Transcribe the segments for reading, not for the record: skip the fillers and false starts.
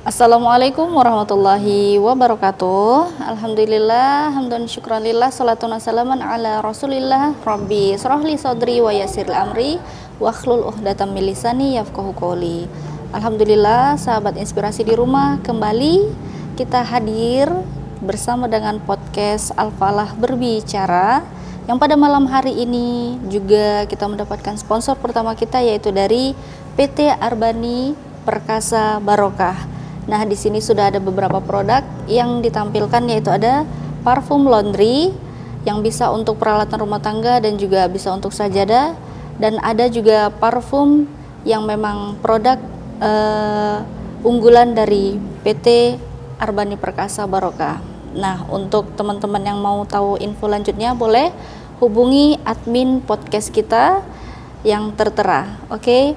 Assalamualaikum warahmatullahi wabarakatuh. Alhamdulillah, hamdan syukranillah, salatun wassalamun ala rasulillah. Rabbi shrahli sadri wa yassirli amri wahlul 'uqdatam min lisani yafqahu qawli. Alhamdulillah, sahabat inspirasi di rumah, kembali kita hadir bersama dengan podcast Al-Falah Berbicara, yang pada malam hari ini juga kita mendapatkan sponsor pertama kita, yaitu dari PT Arbani Perkasa Barokah. Nah, di sini sudah ada beberapa produk yang ditampilkan, yaitu ada parfum laundry yang bisa untuk peralatan rumah tangga dan juga bisa untuk sajadah, dan ada juga parfum yang memang produk unggulan dari PT Arbani Perkasa Barokah. Nah, untuk teman-teman yang mau tahu info lanjutnya, boleh hubungi admin podcast kita yang tertera. Oke.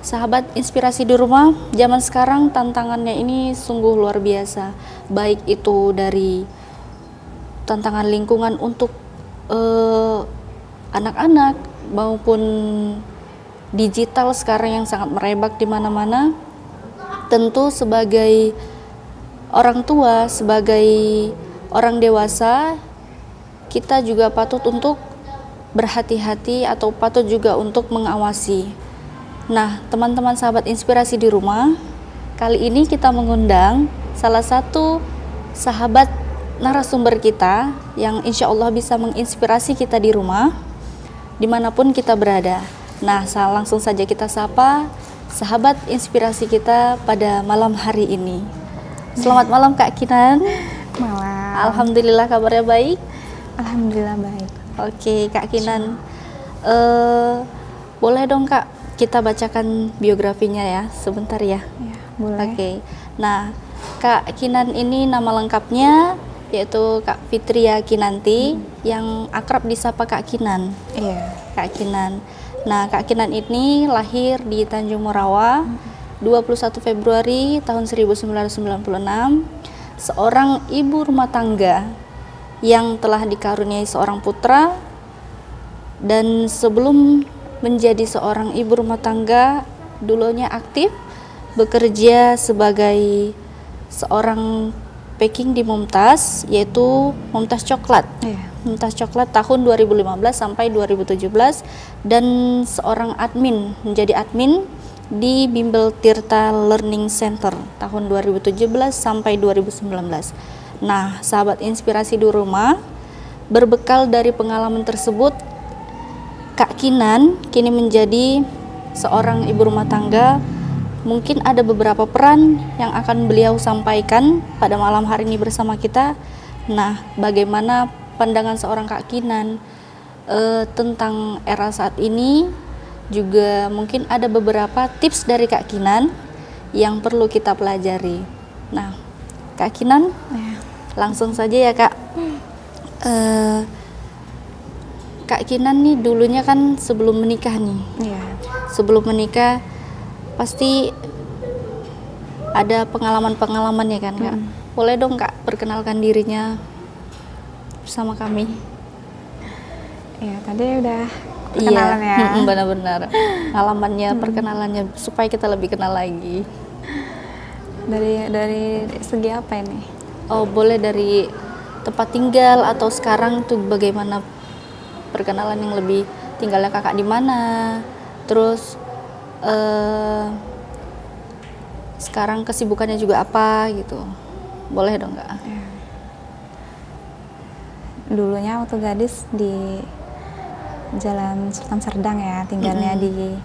Sahabat inspirasi di rumah, zaman sekarang tantangannya ini sungguh luar biasa. Baik itu dari tantangan lingkungan untuk anak-anak maupun digital sekarang yang sangat merebak di mana-mana. Tentu sebagai orang tua, sebagai orang dewasa, kita juga patut untuk berhati-hati atau patut juga untuk mengawasi. Nah, teman-teman sahabat inspirasi di rumah, kali ini kita mengundang salah satu sahabat narasumber kita yang insya Allah bisa menginspirasi kita di rumah, dimanapun kita berada. Nah, langsung saja kita sapa sahabat inspirasi kita pada malam hari ini. Selamat malam Kak Kinan. Malam. Alhamdulillah, kabarnya baik? Alhamdulillah baik. Oke, Kak Kinan, boleh dong Kak kita bacakan biografinya ya, sebentar ya. Ya, boleh. Oke. Nah, Kak Kinan ini nama lengkapnya yaitu Kak Fitria Kinanti, yang akrab disapa Kak Kinan. Iya. Kak Kinan. Nah, Kak Kinan ini lahir di Tanjung Morawa 21 Februari tahun 1996, seorang ibu rumah tangga yang telah dikaruniai seorang putra, dan sebelum menjadi seorang ibu rumah tangga, dulunya aktif bekerja sebagai seorang packing di Mumtaz, yaitu Mumtaz Coklat. Iya. Mumtaz Coklat tahun 2015 sampai 2017, dan seorang admin, menjadi admin di Bimbel Tirta Learning Center tahun 2017 sampai 2019. Nah, sahabat inspirasi di rumah, berbekal dari pengalaman tersebut, Kak Kinan kini menjadi seorang ibu rumah tangga. Mungkin ada beberapa peran yang akan beliau sampaikan pada malam hari ini bersama kita. Nah, bagaimana pandangan seorang Kak Kinan tentang era saat ini, juga mungkin ada beberapa tips dari Kak Kinan yang perlu kita pelajari. Nah, Kak Kinan, langsung saja ya Kak. Kak Kinan nih dulunya kan sebelum menikah nih. Iya. Sebelum menikah pasti ada pengalaman-pengalaman ya kan Kak. Boleh dong Kak perkenalkan dirinya bersama kami. Iya, tadi udah perkenalan ya. Benar-benar. Pengalamannya, perkenalannya supaya kita lebih kenal lagi. Dari segi apa ini? Oh, boleh dari tempat tinggal atau sekarang tuh bagaimana perkenalan yang lebih, tinggalnya kakak di mana, terus sekarang kesibukannya juga apa gitu, boleh dong Kak? Ya. Dulunya waktu gadis di Jalan Sultan Serdang ya, tinggalnya di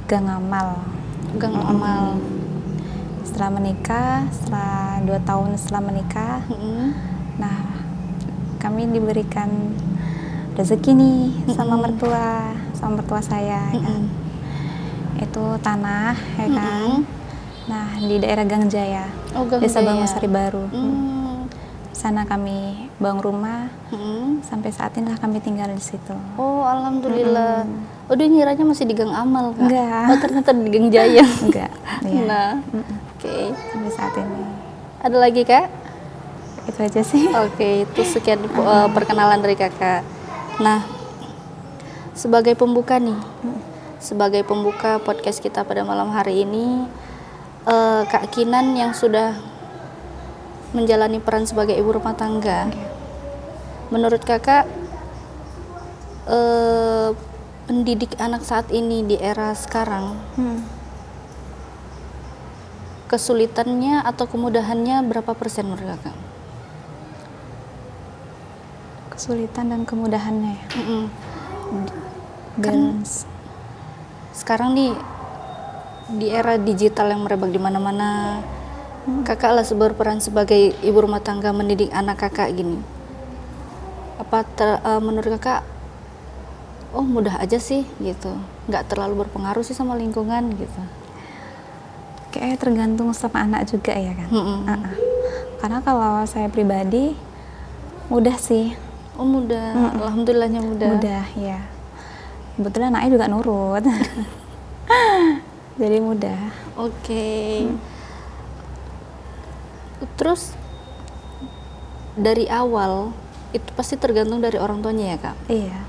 Gang Amal. Gang Amal. Setelah menikah, setelah 2 tahun setelah menikah, nah kami diberikan rezeki nih sama mertua saya ya kan. Itu tanah ya kan. Nah, di daerah Gang Jaya, Desa Bangusari Baru. Sana kami bangun rumah, sampai saat inilah kami tinggal di situ. Oh, alhamdulillah. Oh, dia ngiranya masih di Gang Amal Kak? Enggak. Oh, ternyata di Gang Jaya. Enggak. Iya. Nah, oke. Sampai saat ini. Ada lagi Kak? Itu aja sih. Oke, itu sekian perkenalan dari kakak. Nah, sebagai pembuka nih, sebagai pembuka podcast kita pada malam hari ini, Kak Kinan yang sudah menjalani peran sebagai ibu rumah tangga. Menurut kakak, pendidik anak saat ini di era sekarang, kesulitannya atau kemudahannya berapa persen menurut kakak? Kesulitan dan kemudahannya ya. Kan Balance. sekarang nih di era digital yang merebak di mana-mana, kakak lah berperan sebagai ibu rumah tangga mendidik anak kakak gini. Apa menurut kakak, oh mudah aja sih gitu, nggak terlalu berpengaruh sih sama lingkungan gitu? Kayaknya tergantung sama anak juga ya kan. Karena kalau saya pribadi mudah sih. Oh mudah, alhamdulillahnya mudah. Mudah ya. Kebetulan anaknya juga nurut. Jadi mudah. Oke. Terus dari awal itu pasti tergantung dari orang tuanya ya kak? Iya.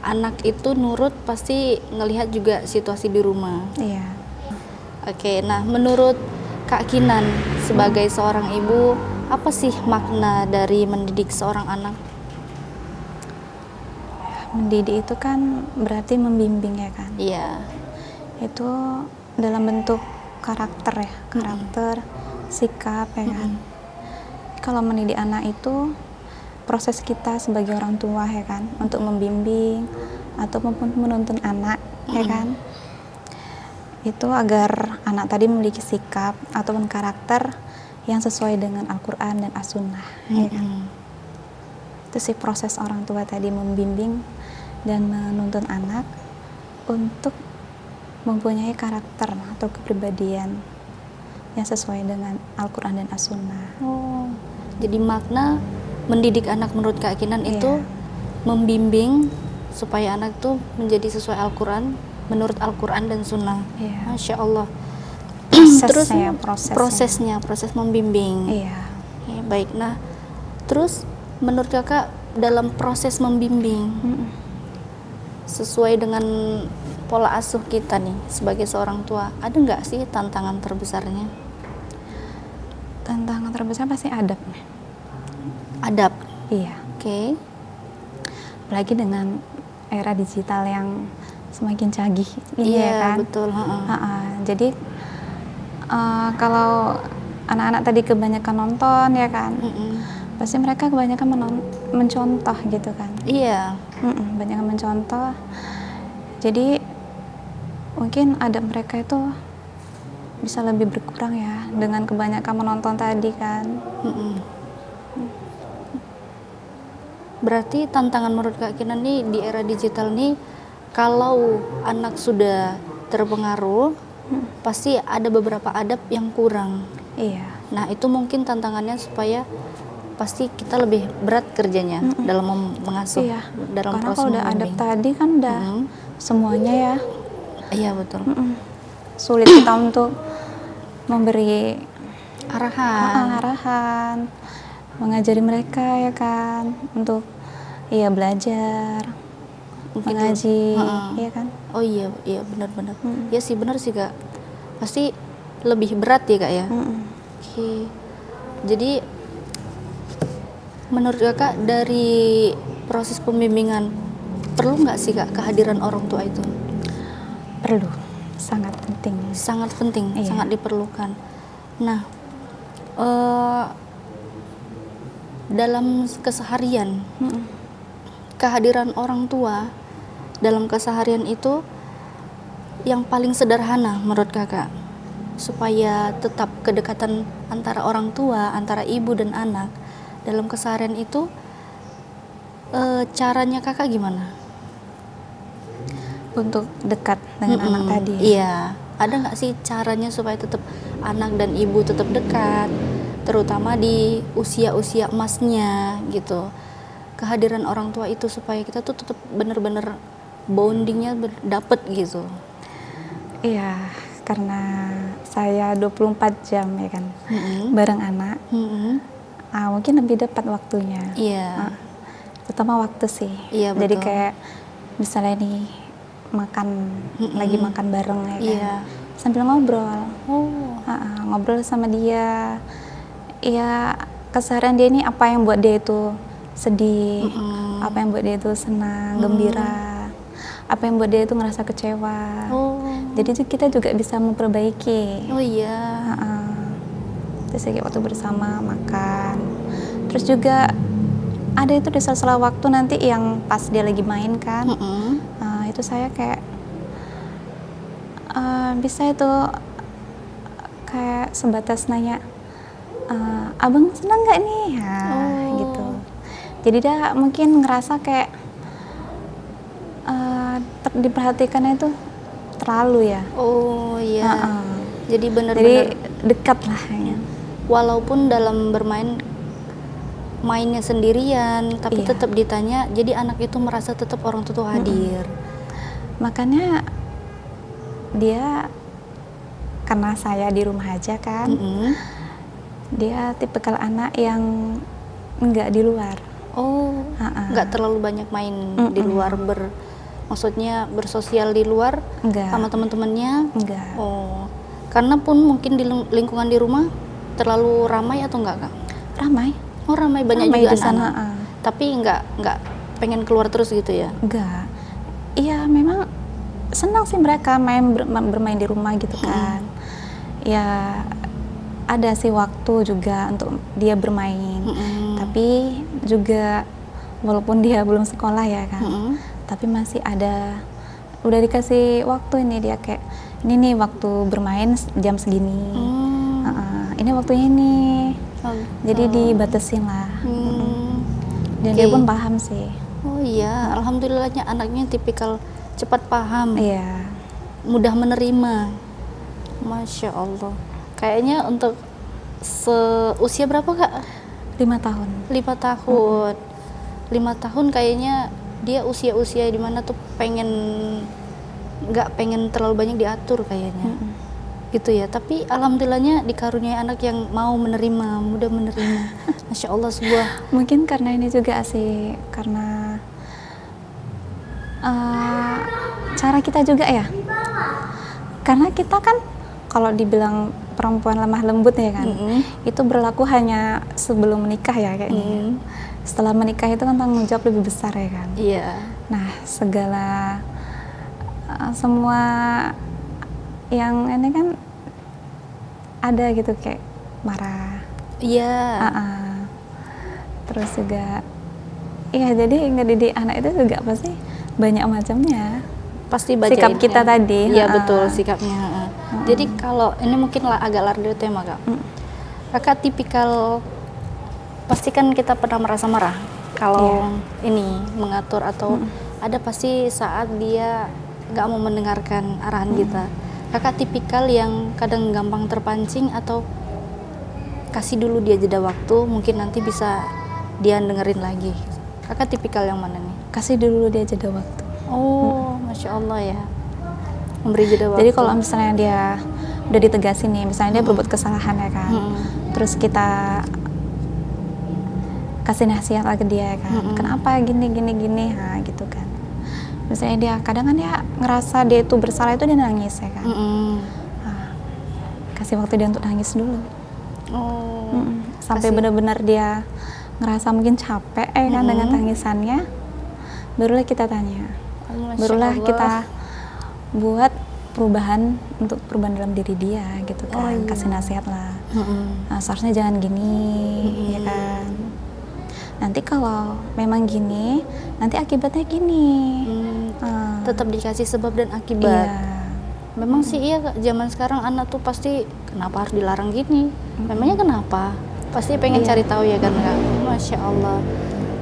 Anak itu nurut pasti ngelihat juga situasi di rumah. Iya. Oke, nah menurut Kak Kinan sebagai seorang ibu, apa sih makna dari mendidik seorang anak? Mendidik itu kan berarti membimbing ya kan. Iya. Itu dalam bentuk karakter ya, karakter, sikap ya kan. Kalau mendidik anak itu proses kita sebagai orang tua ya kan, untuk membimbing atau menuntun anak ya kan, itu agar anak tadi memiliki sikap ataupun karakter yang sesuai dengan Al-Quran dan As-Sunnah ya kan. Itu sih proses orang tua tadi membimbing dan menuntun anak untuk mempunyai karakter atau kepribadian yang sesuai dengan Al-Quran dan As-Sunnah. Oh, jadi makna mendidik anak menurut Kak Kinan itu membimbing supaya anak tuh menjadi sesuai Al-Quran, menurut Al-Quran dan Sunnah. Masya Allah. Terus proses membimbing. Iya. Ya, baik. Nah, terus menurut kakak dalam proses membimbing sesuai dengan pola asuh kita nih sebagai seorang tua, ada nggak sih tantangan terbesarnya? Tantangan terbesar pasti adab. Adab. Iya. Oke. Apalagi dengan era digital yang semakin canggih ini ya kan. Betul. Jadi kalau anak-anak tadi kebanyakan nonton ya kan, pasti mereka kebanyakan mencontoh gitu kan. Iya. Banyak mencontoh. Jadi mungkin adab mereka itu bisa lebih berkurang ya dengan kebanyakan menonton tadi kan. Berarti tantangan menurut Kak Kinan nih di era digital nih, kalau anak sudah terpengaruh, pasti ada beberapa adab yang kurang. Iya. Nah itu mungkin tantangannya supaya pasti kita lebih berat kerjanya dalam mengasuh, dalam karena proses kalau udah adab tadi kan udah semuanya ya. Iya betul. Sulit kita untuk memberi arahan, mengajari mereka ya kan, untuk belajar, mengaji, ya kan. Oh iya benar-benar. Ya sih benar sih Kak, pasti lebih berat ya Kak ya. Oke. Jadi menurut Kakak dari proses pembimbingan perlu nggak sih Kak kehadiran orang tua itu? Perlu, sangat penting. Sangat penting, sangat diperlukan. Nah, dalam keseharian, kehadiran orang tua dalam keseharian itu yang paling sederhana menurut Kakak, supaya tetap kedekatan antara orang tua, antara ibu dan anak dalam keseharian itu, caranya Kakak gimana? Untuk dekat dengan anak tadi. Iya, ada nggak sih caranya supaya tetap anak dan ibu tetap dekat, terutama di usia-usia emasnya gitu. Kehadiran orang tua itu supaya kita tuh tetap bener-bener bondingnya dapet gitu. Iya, karena saya 24 jam ya kan, bareng anak. Mungkin lebih dapat waktunya. Iya. Terutama waktu sih. Iya, betul. Jadi kayak misalnya nih makan, lagi makan bareng ya kan, sambil ngobrol, Oh. Ngobrol sama dia, ya keseharian dia ini apa yang buat dia itu sedih, apa yang buat dia itu senang, gembira, apa yang buat dia itu ngerasa kecewa. Jadi kita juga bisa memperbaiki. Oh iya. Terus kayak waktu bersama makan, terus juga ada itu di sela-sela waktu nanti yang pas dia lagi main kan, itu saya kayak bisa itu kayak sebatas nanya, abang senang nggak nih, gitu. Jadi dia mungkin ngerasa kayak diperhatikannya itu terlalu ya. Oh iya. Jadi Jadi benar-benar dekat lah ya. walaupun dalam bermain mainnya sendirian, tapi Iya. tetap ditanya, jadi anak itu merasa tetap orang tua hadir. Makanya dia, karena saya di rumah aja kan, dia tipikal anak yang nggak di luar. Oh, nggak terlalu banyak main di luar, maksudnya bersosial di luar Nggak. sama teman-temannya. Enggak. Oh, karena pun mungkin di lingkungan di rumah terlalu ramai atau enggak, Kak? Ramai. Oh, ramai, banyak Ramai juga di sana. anak-anak. Tapi nggak pengen keluar terus gitu ya? Enggak. Iya, memang senang sih mereka bermain di rumah gitu kan. Ya ada sih waktu juga untuk dia bermain. Tapi juga walaupun dia belum sekolah ya kan, tapi masih ada, udah dikasih waktu ini, dia kayak ini nih waktu bermain jam segini, ini waktunya ini, jadi dibatasin lah. Dan dia pun paham sih. Oh iya, alhamdulillahnya anaknya tipikal cepat paham, Iya. mudah menerima. Masya Allah. Kayaknya untuk seusia berapa, Kak? 5 tahun. 5 tahun. 5 tahun kayaknya dia usia-usia dimana tuh nggak pengen terlalu banyak diatur kayaknya. Gitu ya. Tapi alhamdulillahnya dikaruniai anak yang mau menerima, mudah menerima. Masya Allah, sebuah Mungkin karena ini juga sih, karena cara kita juga ya. Karena kita kan kalau dibilang perempuan lemah lembut ya kan, itu berlaku hanya sebelum menikah ya kayaknya. Setelah menikah itu kan tanggung jawab lebih besar ya kan. Iya. Nah, segala semua yang ini kan ada gitu, kayak marah. Iya. Terus juga, iya, jadi ngedidik anak itu juga pasti banyak macamnya. Pasti baca Sikap kita tadi. Iya betul, sikapnya. Jadi kalau ini mungkin agak lari dari tema, Kak. Kakak tipikal, pasti kan kita pernah merasa marah kalau ini mengatur atau ada pasti saat dia nggak mau mendengarkan arahan kita. Kakak tipikal yang kadang gampang terpancing atau kasih dulu dia jeda waktu, mungkin nanti bisa dia dengerin lagi. Kakak tipikal yang mana nih? Kasih dulu dia jeda waktu. Oh, Masya Allah ya. Memberi jeda waktu. Jadi kalau misalnya dia udah ditegasin nih, misalnya dia berbuat kesalahan ya kan, terus kita kasih nasihat lagi dia ya kan, kenapa gini, nah gitu kan. Misalnya dia, kadang kan dia ngerasa dia itu bersalah, itu dia nangis ya kan. Nah, kasih waktu dia untuk nangis dulu. Sampai benar-benar dia ngerasa mungkin capek ya kan dengan tangisannya, barulah kita tanya. Barulah kita buat perubahan untuk perubahan dalam diri dia gitu kan. Kasih nasihat lah. Nah, seharusnya jangan gini, ya kan. Nanti kalau memang gini, nanti akibatnya gini. Tetap dikasih sebab dan akibat. Iya. Memang sih iya, Kak, zaman sekarang anak tuh pasti kenapa harus dilarang gini? Memangnya kenapa? Pasti pengen cari tahu ya kan, Kak. Masya Allah.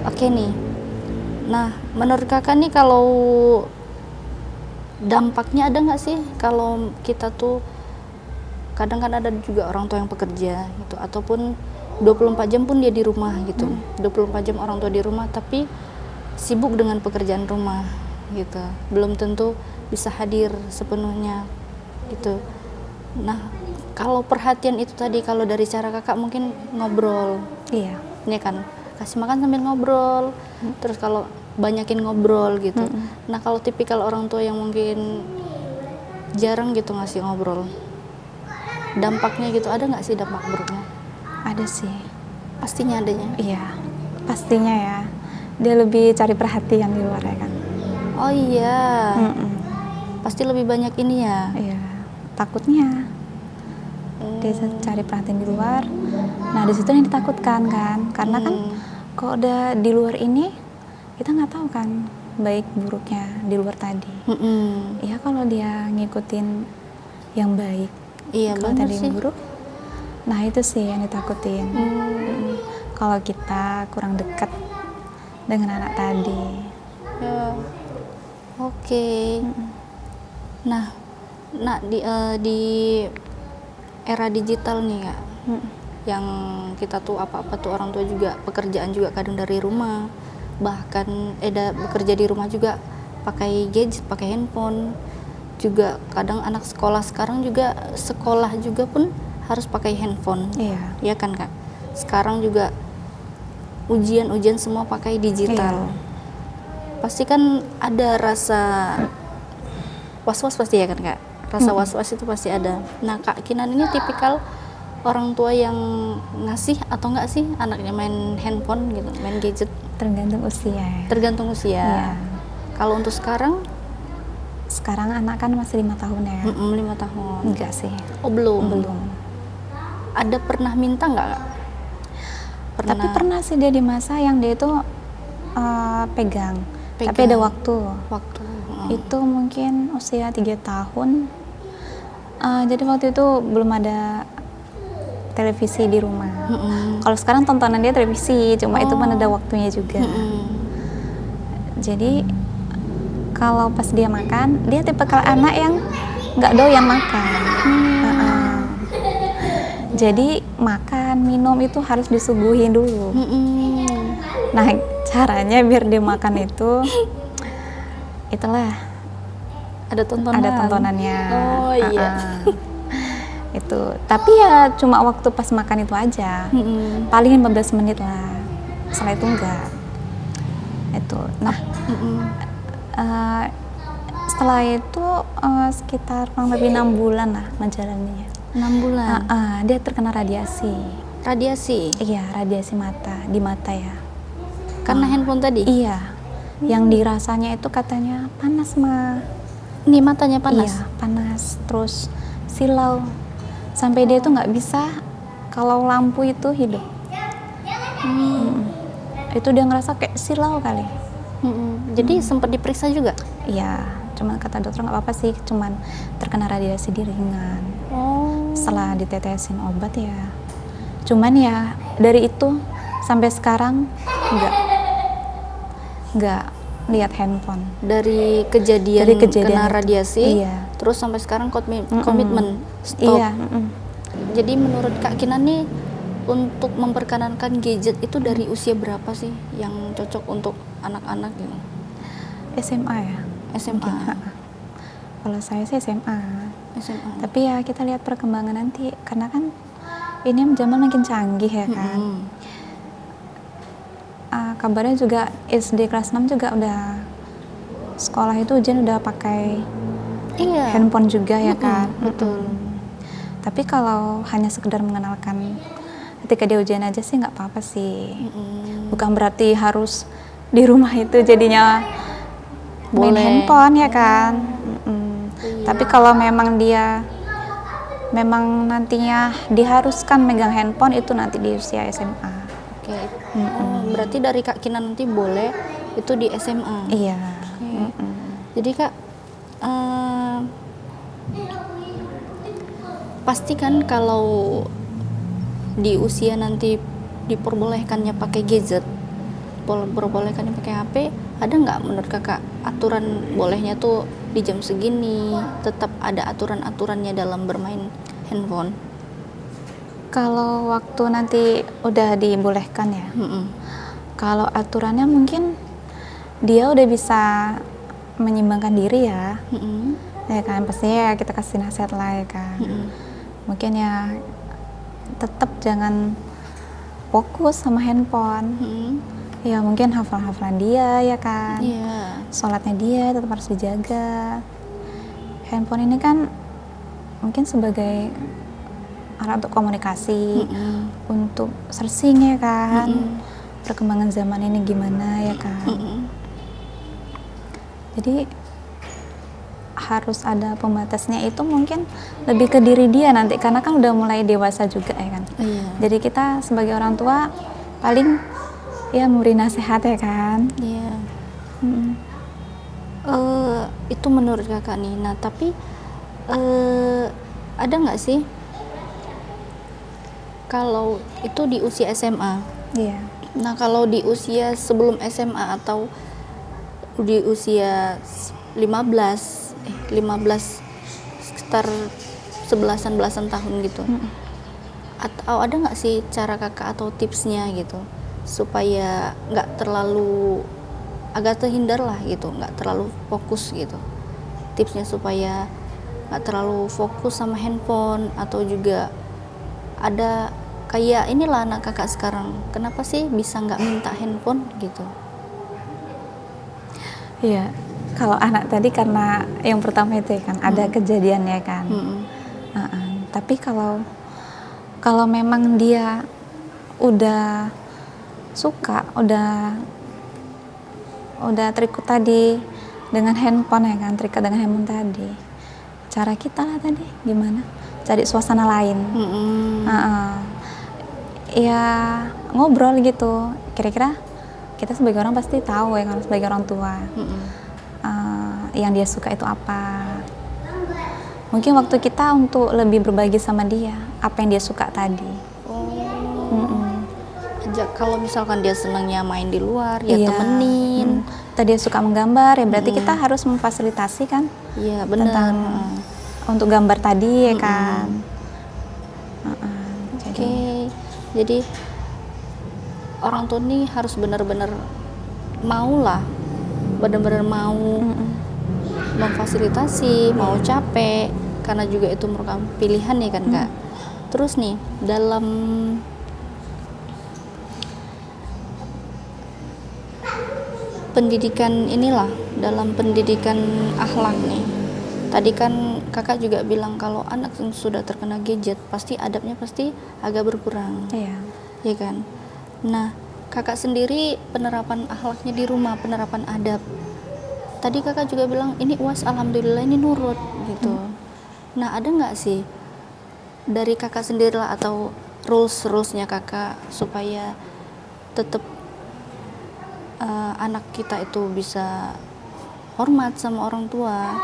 Oke nih. Nah, menurut Kakak nih kalau dampaknya ada nggak sih kalau kita tuh kadang kan ada juga orang tua yang pekerja gitu, ataupun 24 jam pun dia di rumah gitu. 24 jam orang tua di rumah tapi sibuk dengan pekerjaan rumah gitu. Belum tentu bisa hadir sepenuhnya gitu. Nah, kalau perhatian itu tadi, kalau dari cara Kakak mungkin ngobrol. Iya. Ini kan kasih makan sambil ngobrol. Terus kalau banyakin ngobrol gitu. Nah, kalau tipikal orang tua yang mungkin jarang gitu ngasih ngobrol. dampaknya gitu, ada nggak sih dampak buruknya? Ada sih. Pastinya adanya. Iya, pastinya ya. Dia lebih cari perhatian di luar ya kan. Oh iya, Mm-mm. pasti lebih banyak ini ya. Iya, takutnya dia cari perhatian di luar. Nah di situ yang ditakutkan kan, karena kan kalau udah di luar ini kita nggak tahu kan baik buruknya di luar tadi. Ya kalau dia ngikutin yang baik, Iya kalau benar tadi sih. yang buruk, nah itu sih yang ditakutin. Kalau kita kurang dekat dengan anak tadi. Ya. Oke. Nah, di era digital nih ya, yang kita tuh apa-apa tuh orang tua juga pekerjaan juga kadang dari rumah, bahkan bekerja di rumah juga pakai gadget, pakai handphone. Juga kadang anak sekolah sekarang juga sekolah juga pun harus pakai handphone. Iya. Ya kan Kak? Sekarang juga ujian semua pakai digital. Iya. Pasti kan ada rasa was-was pasti ya kan Kak? Rasa was-was itu pasti ada. Nah Kak Kinan ini tipikal orang tua yang ngasih atau enggak sih anaknya main handphone gitu, main gadget? Tergantung usia ya. Tergantung usia. Iya. Kalau untuk sekarang? Sekarang anak kan masih 5 tahun ya. 5 tahun. Enggak sih. Oh belum? Belum. Ada pernah minta nggak Kak? Tapi pernah sih dia di masa yang dia itu pegang. Tapi ada waktu. Itu mungkin usia 3 tahun. Jadi waktu itu belum ada televisi di rumah. Kalau sekarang tontonan dia televisi, cuma itu kan ada waktunya juga. Jadi kalau pas dia makan, dia tipikal anak yang nggak doyan makan. Jadi makan, minum itu harus disuguhin dulu. Nah caranya biar dia makan itu, itulah ada tontonannya. Oh iya. Itu. Tapi ya cuma waktu pas makan itu aja. Paling 15 menit lah. Setelah itu enggak. Itu. Nah. Setelah itu sekitar kurang lebih 6 bulan lah menjalaninya. 6 bulan? Dia terkena radiasi. Radiasi? Iya, radiasi mata, di mata ya. Karena handphone tadi? Iya, yang dirasanya itu katanya panas mah. Nih matanya panas? Iya, panas, terus silau. Sampai dia tuh nggak bisa kalau lampu itu hidup. Itu dia ngerasa kayak silau kali. Jadi sempat diperiksa juga? Iya, cuman kata dokter nggak apa-apa sih, cuman terkena radiasi di ringan. Setelah ditetesin obat ya, cuman ya dari itu sampai sekarang nggak lihat handphone. Dari kejadian kena radiasi, iya. Terus sampai sekarang komitmen stop. Iya. Jadi menurut Kak Kinan nih, untuk memperkenankan gadget itu dari usia berapa sih yang cocok untuk anak-anak gitu? SMA ya? SMA. Kalau saya sih SMA. Tapi ya kita lihat perkembangan nanti, karena kan ini zaman makin canggih ya kan. Kabarnya juga SD kelas 6 juga udah sekolah itu ujian udah pakai handphone juga ya kan. Betul. Tapi kalau hanya sekedar mengenalkan ketika dia ujian aja sih nggak apa-apa sih. Bukan berarti harus di rumah itu jadinya main handphone ya kan. Tapi kalau memang dia nantinya diharuskan megang handphone itu nanti di usia SMA. Oke. Berarti dari Kak Kinan nanti boleh itu di SMA. Iya. Jadi Kak, pastikan kalau di usia nanti diperbolehkannya pakai gadget, diperbolehkannya pakai HP, ada nggak menurut Kakak aturan bolehnya tuh di jam segini, tetap ada aturan-aturannya dalam bermain handphone? Kalau waktu nanti udah dibolehkan ya, kalau aturannya mungkin dia udah bisa menyimbangkan diri ya, ya kan pastinya ya kita kasih nasihat lah ya kan. Mungkin ya tetap jangan fokus sama handphone. Ya mungkin hafalan dia ya kan, sholatnya dia tetap harus dijaga. Handphone ini kan mungkin sebagai alat untuk komunikasi, untuk searching ya kan, perkembangan zaman ini gimana ya kan. Jadi harus ada pembatasnya, itu mungkin lebih ke diri dia nanti karena kan udah mulai dewasa juga ya kan. Jadi kita sebagai orang tua paling ya memberi nasihat ya kan. Iya. Itu menurut kakak nih. Nah tapi ada nggak sih kalau itu di usia SMA? Iya. Nah kalau di usia sebelum SMA atau di usia 15 sekitar 11-an belasan tahun gitu, atau ada nggak sih cara kakak atau tipsnya gitu supaya nggak terlalu, agak terhindar lah gitu, nggak terlalu fokus gitu, tipsnya supaya nggak terlalu fokus sama handphone, atau juga ada kayak inilah anak kakak sekarang kenapa sih bisa nggak minta handphone gitu. Iya, kalau anak tadi karena yang pertama itu ya kan ada kejadian ya kan. Tapi kalau memang dia udah suka, udah terikat tadi dengan handphone ya kan, terikat dengan handphone tadi, cara kita lah tadi gimana? Cari suasana lain. Ya ngobrol gitu, kira-kira kita sebagai orang pasti tahu ya kan, sebagai orang tua yang dia suka itu apa. Mungkin waktu kita untuk lebih berbagi sama dia apa yang dia suka tadi. Ajak, kalau misalkan dia senangnya main di luar ya temenin. Tadi dia suka menggambar ya berarti kita harus memfasilitasi kan. Iya benar. Tentang untuk gambar tadi ya kan. Jadi orang tua nih harus benar-benar mau lah, benar-benar mau memfasilitasi, mau capek, karena juga itu merupakan pilihan ya kan kak. Terus nih dalam pendidikan inilah, dalam pendidikan akhlak nih, tadi kan kakak juga bilang kalau anak yang sudah terkena gadget pasti adabnya pasti agak berkurang. Iya kan. Nah kakak sendiri penerapan akhlaknya di rumah, penerapan adab, tadi kakak juga bilang ini UAS alhamdulillah ini nurut gitu. Nah ada nggak sih dari kakak sendiri lah atau rulesnya kakak supaya tetap anak kita itu bisa hormat sama orang tua,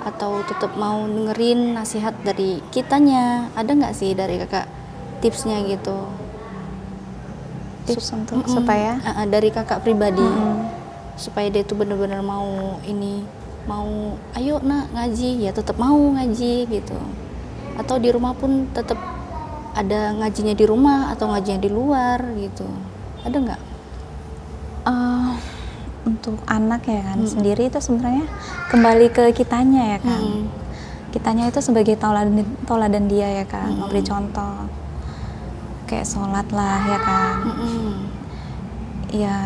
atau tetap mau dengerin nasihat dari kitanya? Ada nggak sih dari kakak tipsnya gitu? Tips untuk supaya dari kakak pribadi supaya dia tuh benar-benar mau ayo nak ngaji, ya tetap mau ngaji gitu, atau di rumah pun tetap ada ngajinya di rumah atau ngajinya di luar gitu, ada nggak? Untuk anak ya kan sendiri itu sebenarnya kembali ke kitanya ya kan. Kitanya itu sebagai tauladan dia ya kan, memberi contoh kayak sholat lah ya kan. Ya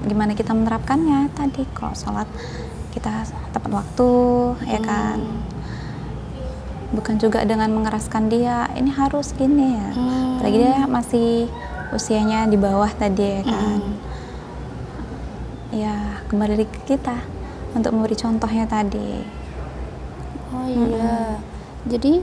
gimana kita menerapkannya tadi, kalau sholat kita tepat waktu ya kan, bukan juga dengan mengeraskan dia ini harus gini ya, apalagi dia masih usianya di bawah tadi ya kan. Ya kembali ke kita untuk memberi contohnya tadi. Oh iya, jadi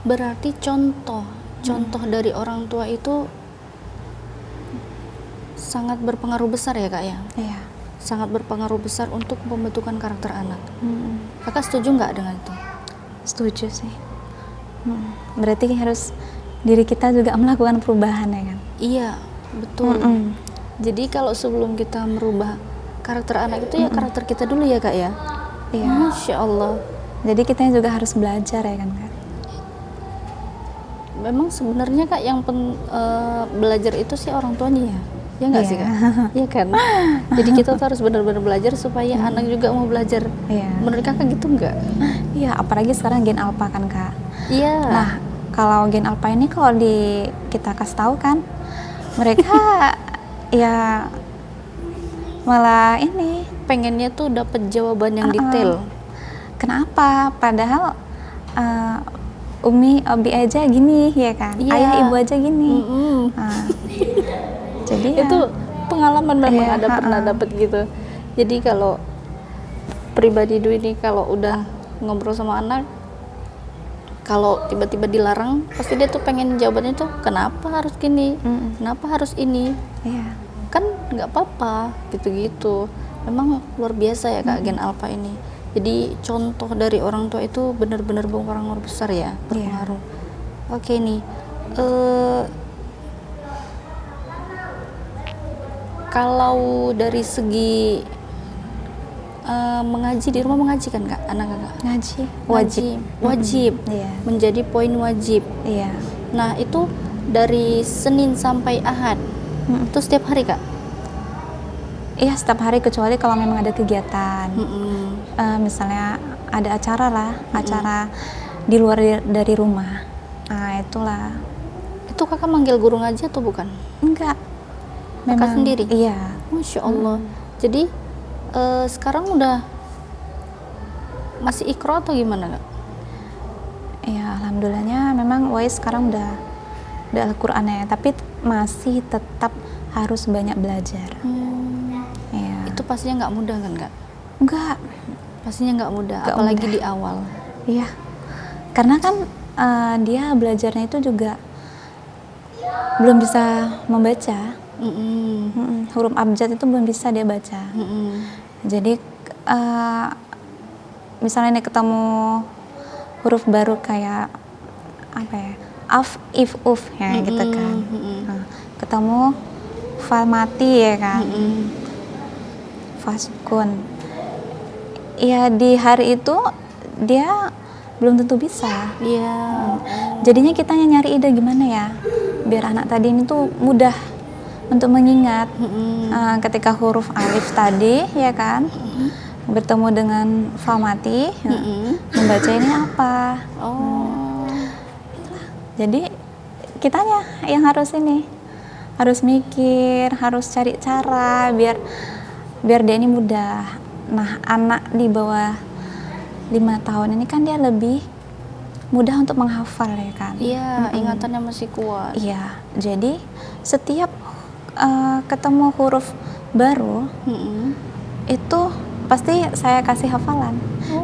berarti contoh dari orang tua itu sangat berpengaruh besar ya kak ya? Iya. Sangat berpengaruh besar untuk pembentukan karakter anak. Kakak setuju nggak dengan itu? Setuju sih. Berarti harus diri kita juga melakukan perubahan ya kan? Iya, betul. Jadi kalau sebelum kita merubah karakter anak itu ya karakter kita dulu ya kak ya? Iya. Masya Allah. Jadi kita juga harus belajar ya kan kak? Memang sebenarnya kak yang belajar itu sih orang tuanya ya? Ya nggak sih kak? Iya kan? Jadi kita tuh harus benar-benar belajar supaya anak juga mau belajar. Menurut kakak gitu nggak? Iya, apalagi sekarang gen alpha kan kak? Iya. Nah, kalau gen alpha ini kalau kita kasih tahu kan, mereka ya malah ini pengennya tuh dapat jawaban yang detail. kenapa padahal Umi Abi aja gini ya kan, Iya. ayah ibu aja gini. Jadi ya, Itu pengalaman memang Iya, ada pernah dapat gitu. Jadi kalau pribadi Dwi ini kalau udah ngobrol sama anak, kalau tiba-tiba dilarang, pasti dia tuh pengen jawabannya tuh kenapa harus gini, kenapa harus ini, iya. kan nggak apa-apa gitu-gitu. Memang luar biasa ya Kak Gen Alpha ini. Jadi contoh dari orang tua itu benar-benar berpengaruh besar ya, berpengaruh. Oke nih, kalau dari segi mengaji di rumah, mengaji kan Kak anak Kakak? Ngaji Wajib. Iya. Menjadi poin wajib. Iya. Nah itu dari Senin sampai Ahad, itu setiap hari Kak? Iya, setiap hari kecuali kalau memang ada kegiatan. Mm-mm. Misalnya ada acara lah, acara di luar dari rumah. Nah, itulah. Itu Kakak manggil guru ngaji atau bukan? Enggak. Kakak sendiri? Iya. Masya Allah. Jadi sekarang udah masih ikro atau gimana Kak? Iya, alhamdulillahnya memang Wais sekarang udah Al-Qur'an ya, tapi masih tetap harus banyak belajar. Iya. Itu pastinya nggak mudah kan Kak? Enggak. Pastinya nggak mudah, Nggak apalagi mudah. di awal. Iya. Karena kan dia belajarnya itu juga belum bisa membaca. Huruf abjad itu belum bisa dia baca. Jadi misalnya nih ketemu huruf baru kayak apa ya, af, if, uf ya gitu kan. Nah, ketemu fa mati ya kan, faskun. Ya di hari itu dia belum tentu bisa. Iya. Jadinya kita nyari ide gimana ya biar anak tadi ini tuh mudah untuk mengingat. Ketika huruf alif tadi ya kan bertemu dengan fa mati, membaca ini apa. Jadi kitanya yang harus harus mikir, harus cari cara biar dia ini mudah. Nah, anak di bawah 5 tahun ini kan dia lebih mudah untuk menghafal ya kan. Iya, ingatannya masih kuat. Iya, jadi setiap ketemu huruf baru itu pasti saya kasih hafalan.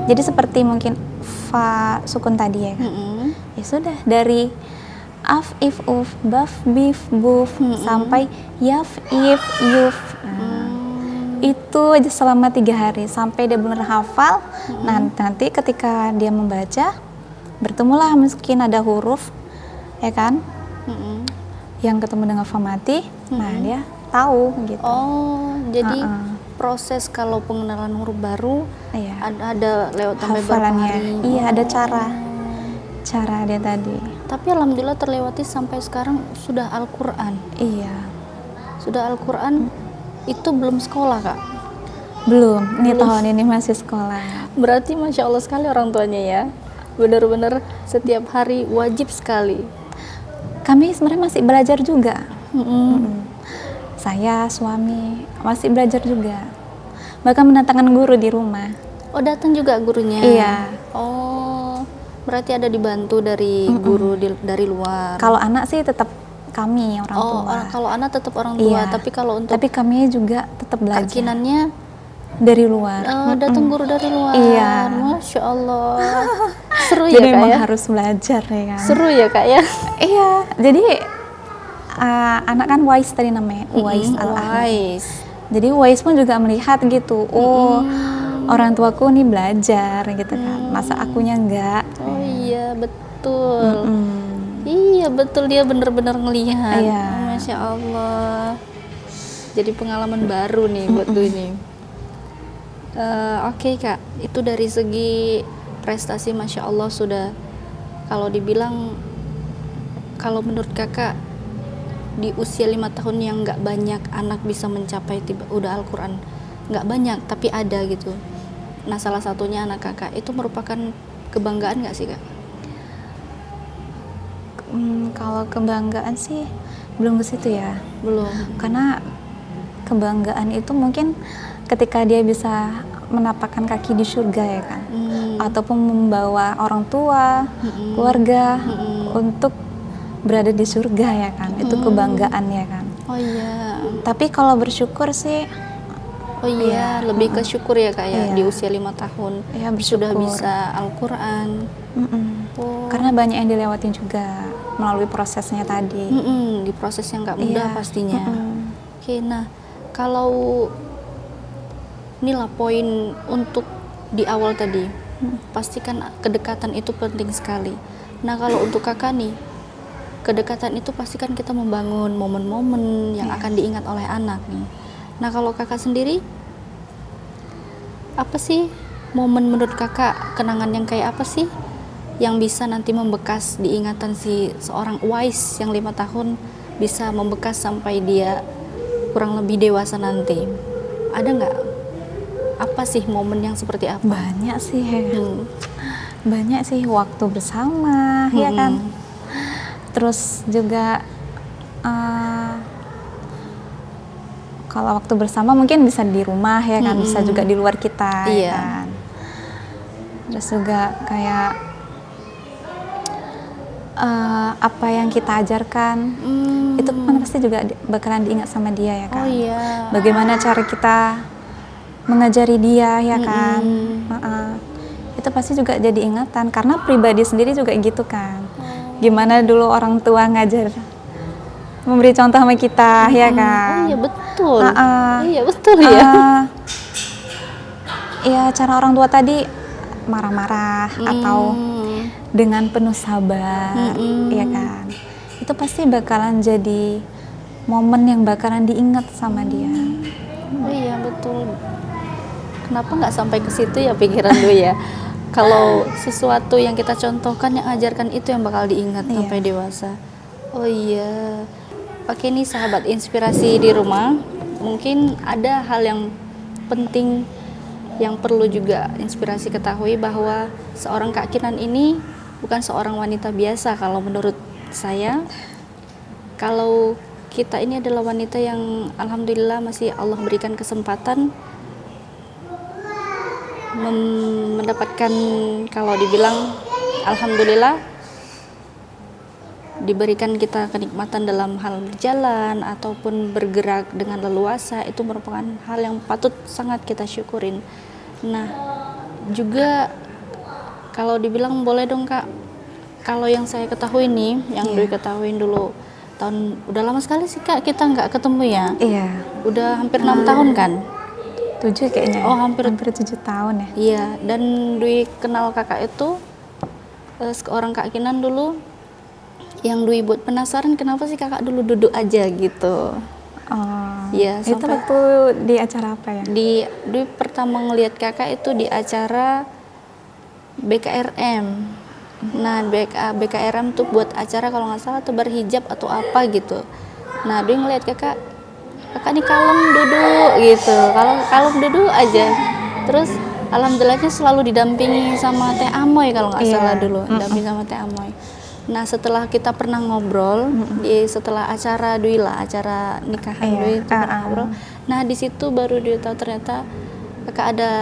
Jadi seperti mungkin fa sukun tadi ya kan. Ya sudah dari af, if, uf, baf, bif, buf sampai yaf, if, yuf. Itu aja selama 3 hari sampai dia benar hafal. Nah, nanti ketika dia membaca bertemulah mungkin ada huruf ya kan yang ketemu dengan fa mati. Nah, dia tahu gitu. Jadi proses kalau pengenalan huruf baru Iya. ada lewat sampai berapa Hafalannya. hari? Iya, ada cara dia tadi. Tapi alhamdulillah terlewati sampai sekarang sudah Al-Qur'an. Iya. Sudah Al-Qur'an. Itu belum sekolah Kak? Belum, ini tahun ini masih sekolah. Berarti Masya Allah sekali orang tuanya ya. Benar-benar setiap hari wajib sekali. Kami sebenarnya masih belajar juga. Saya, suami masih belajar juga. Bahkan mendatangkan guru di rumah. Oh, datang juga gurunya? Iya. Oh, berarti ada dibantu dari guru dari luar. Kalau anak sih tetap kami orang tua. Kalau anak tetap orang tua, Iya. tapi kalau untuk Tapi kami juga tetap belajar keyakinannya dari luar. datang guru dari luar. Iya. Masya Allah. Seru Jadi ya Kak memang ya? harus belajar ya kan. Seru ya Kak ya? Iya, jadi anak kan Wais tadi namanya, Wais Al-Ahmad. Wais. Jadi Wais pun juga melihat gitu, orang tuaku nih belajar gitu kan, masa akunya enggak. Oh iya, betul. Iya, betul, dia benar-benar ngelihat. Iya. Oh, Masya Allah. Jadi pengalaman baru nih buat gue ini. Oke Kak, itu dari segi prestasi Masya Allah sudah, kalau dibilang, kalau menurut Kakak di usia 5 tahun yang nggak banyak anak bisa mencapai udah Al-Quran, nggak banyak tapi ada gitu. Nah, salah satunya anak Kakak, itu merupakan kebanggaan nggak sih Kak? Kalau kebanggaan sih belum ke situ ya, Belum. karena kebanggaan itu mungkin ketika dia bisa menapakkan kaki di surga ya kan, ataupun membawa orang tua, keluarga untuk berada di surga ya kan, itu kebanggaan ya kan. Oh iya. Tapi kalau bersyukur sih, Oh iya, lebih ke syukur ya Kak ya, Iya. di usia 5 tahun ya sudah bersyukur. bisa Al-Quran. Oh. Karena banyak yang dilewatin juga melalui prosesnya tadi. Di proses yang nggak mudah Iya. pastinya. Oke, nah kalau inilah poin untuk di awal tadi, pastikan kedekatan itu penting sekali. Nah kalau untuk kakak nih, kedekatan itu pastikan kita membangun momen-momen yang akan diingat oleh anak nih. Nah kalau kakak sendiri, apa sih momen menurut kakak, kenangan yang kayak apa sih yang bisa nanti membekas di ingatan si seorang Uwais yang 5 tahun bisa membekas sampai dia kurang lebih dewasa nanti? Ada nggak? Apa sih momen yang seperti apa? Banyak sih banyak sih waktu bersama ya kan. Terus juga kalau waktu bersama mungkin bisa di rumah ya kan, bisa juga di luar kita ya Iya. kan. Terus juga kayak apa yang kita ajarkan itu kan pasti juga bakalan diingat sama dia ya kan. Oh iya. Bagaimana cara kita mengajari dia ya kan. Itu pasti juga jadi ingatan karena pribadi sendiri juga gitu kan. Gimana dulu orang tua ngajar, memberi contoh sama kita ya kan. Oh iya betul. Iya betul Ah, ya. Iya, cara orang tua tadi marah-marah atau dengan penuh sabar ya kan. Itu pasti bakalan jadi momen yang bakalan diingat sama dia. Oh iya betul. Kenapa nggak sampai ke situ ya pikiran lu ya? Kalau sesuatu yang kita contohkan, yang ajarkan itu yang bakal diingat sampai dewasa. Oh iya. Oke nih sahabat inspirasi di rumah, mungkin ada hal yang penting yang perlu juga inspirasi ketahui, bahwa seorang Kak Kinan ini bukan seorang wanita biasa. Kalau menurut saya, kalau kita ini adalah wanita yang alhamdulillah masih Allah berikan kesempatan mendapatkan, kalau dibilang alhamdulillah, diberikan kita kenikmatan dalam hal berjalan ataupun bergerak dengan leluasa. Itu merupakan hal yang patut sangat kita syukurin. Nah juga kalau dibilang boleh dong Kak, kalau yang saya ketahui nih, yang Dwi ketahuin dulu, udah lama sekali sih Kak kita nggak ketemu ya. Iya. Udah hampir 6 tahun kan. 7 kayaknya. Oh, hampir 7 tahun ya. Iya, dan Dwi kenal kakak itu seorang Kak Kinan dulu, yang Dwi buat penasaran kenapa sih kakak dulu duduk aja gitu. Oh, Iya, itu sampai waktu di acara apa ya? Dwi pertama ngelihat kakak itu di acara BKRM. Nah, BKRM tuh buat acara kalau nggak salah tuh berhijab atau apa gitu. Nah, Dwi ngelihat kakak nih kalem duduk gitu, kalem duduk aja. Terus alhamdulillahnya selalu didampingi sama Teh Amoy kalau nggak salah dulu, didampingi sama Teh Amoy. Nah setelah kita pernah ngobrol setelah acara Dwi lah, acara nikahan Dwi itu pernah ngobrol. Nah di situ baru dia tahu ternyata kakak ada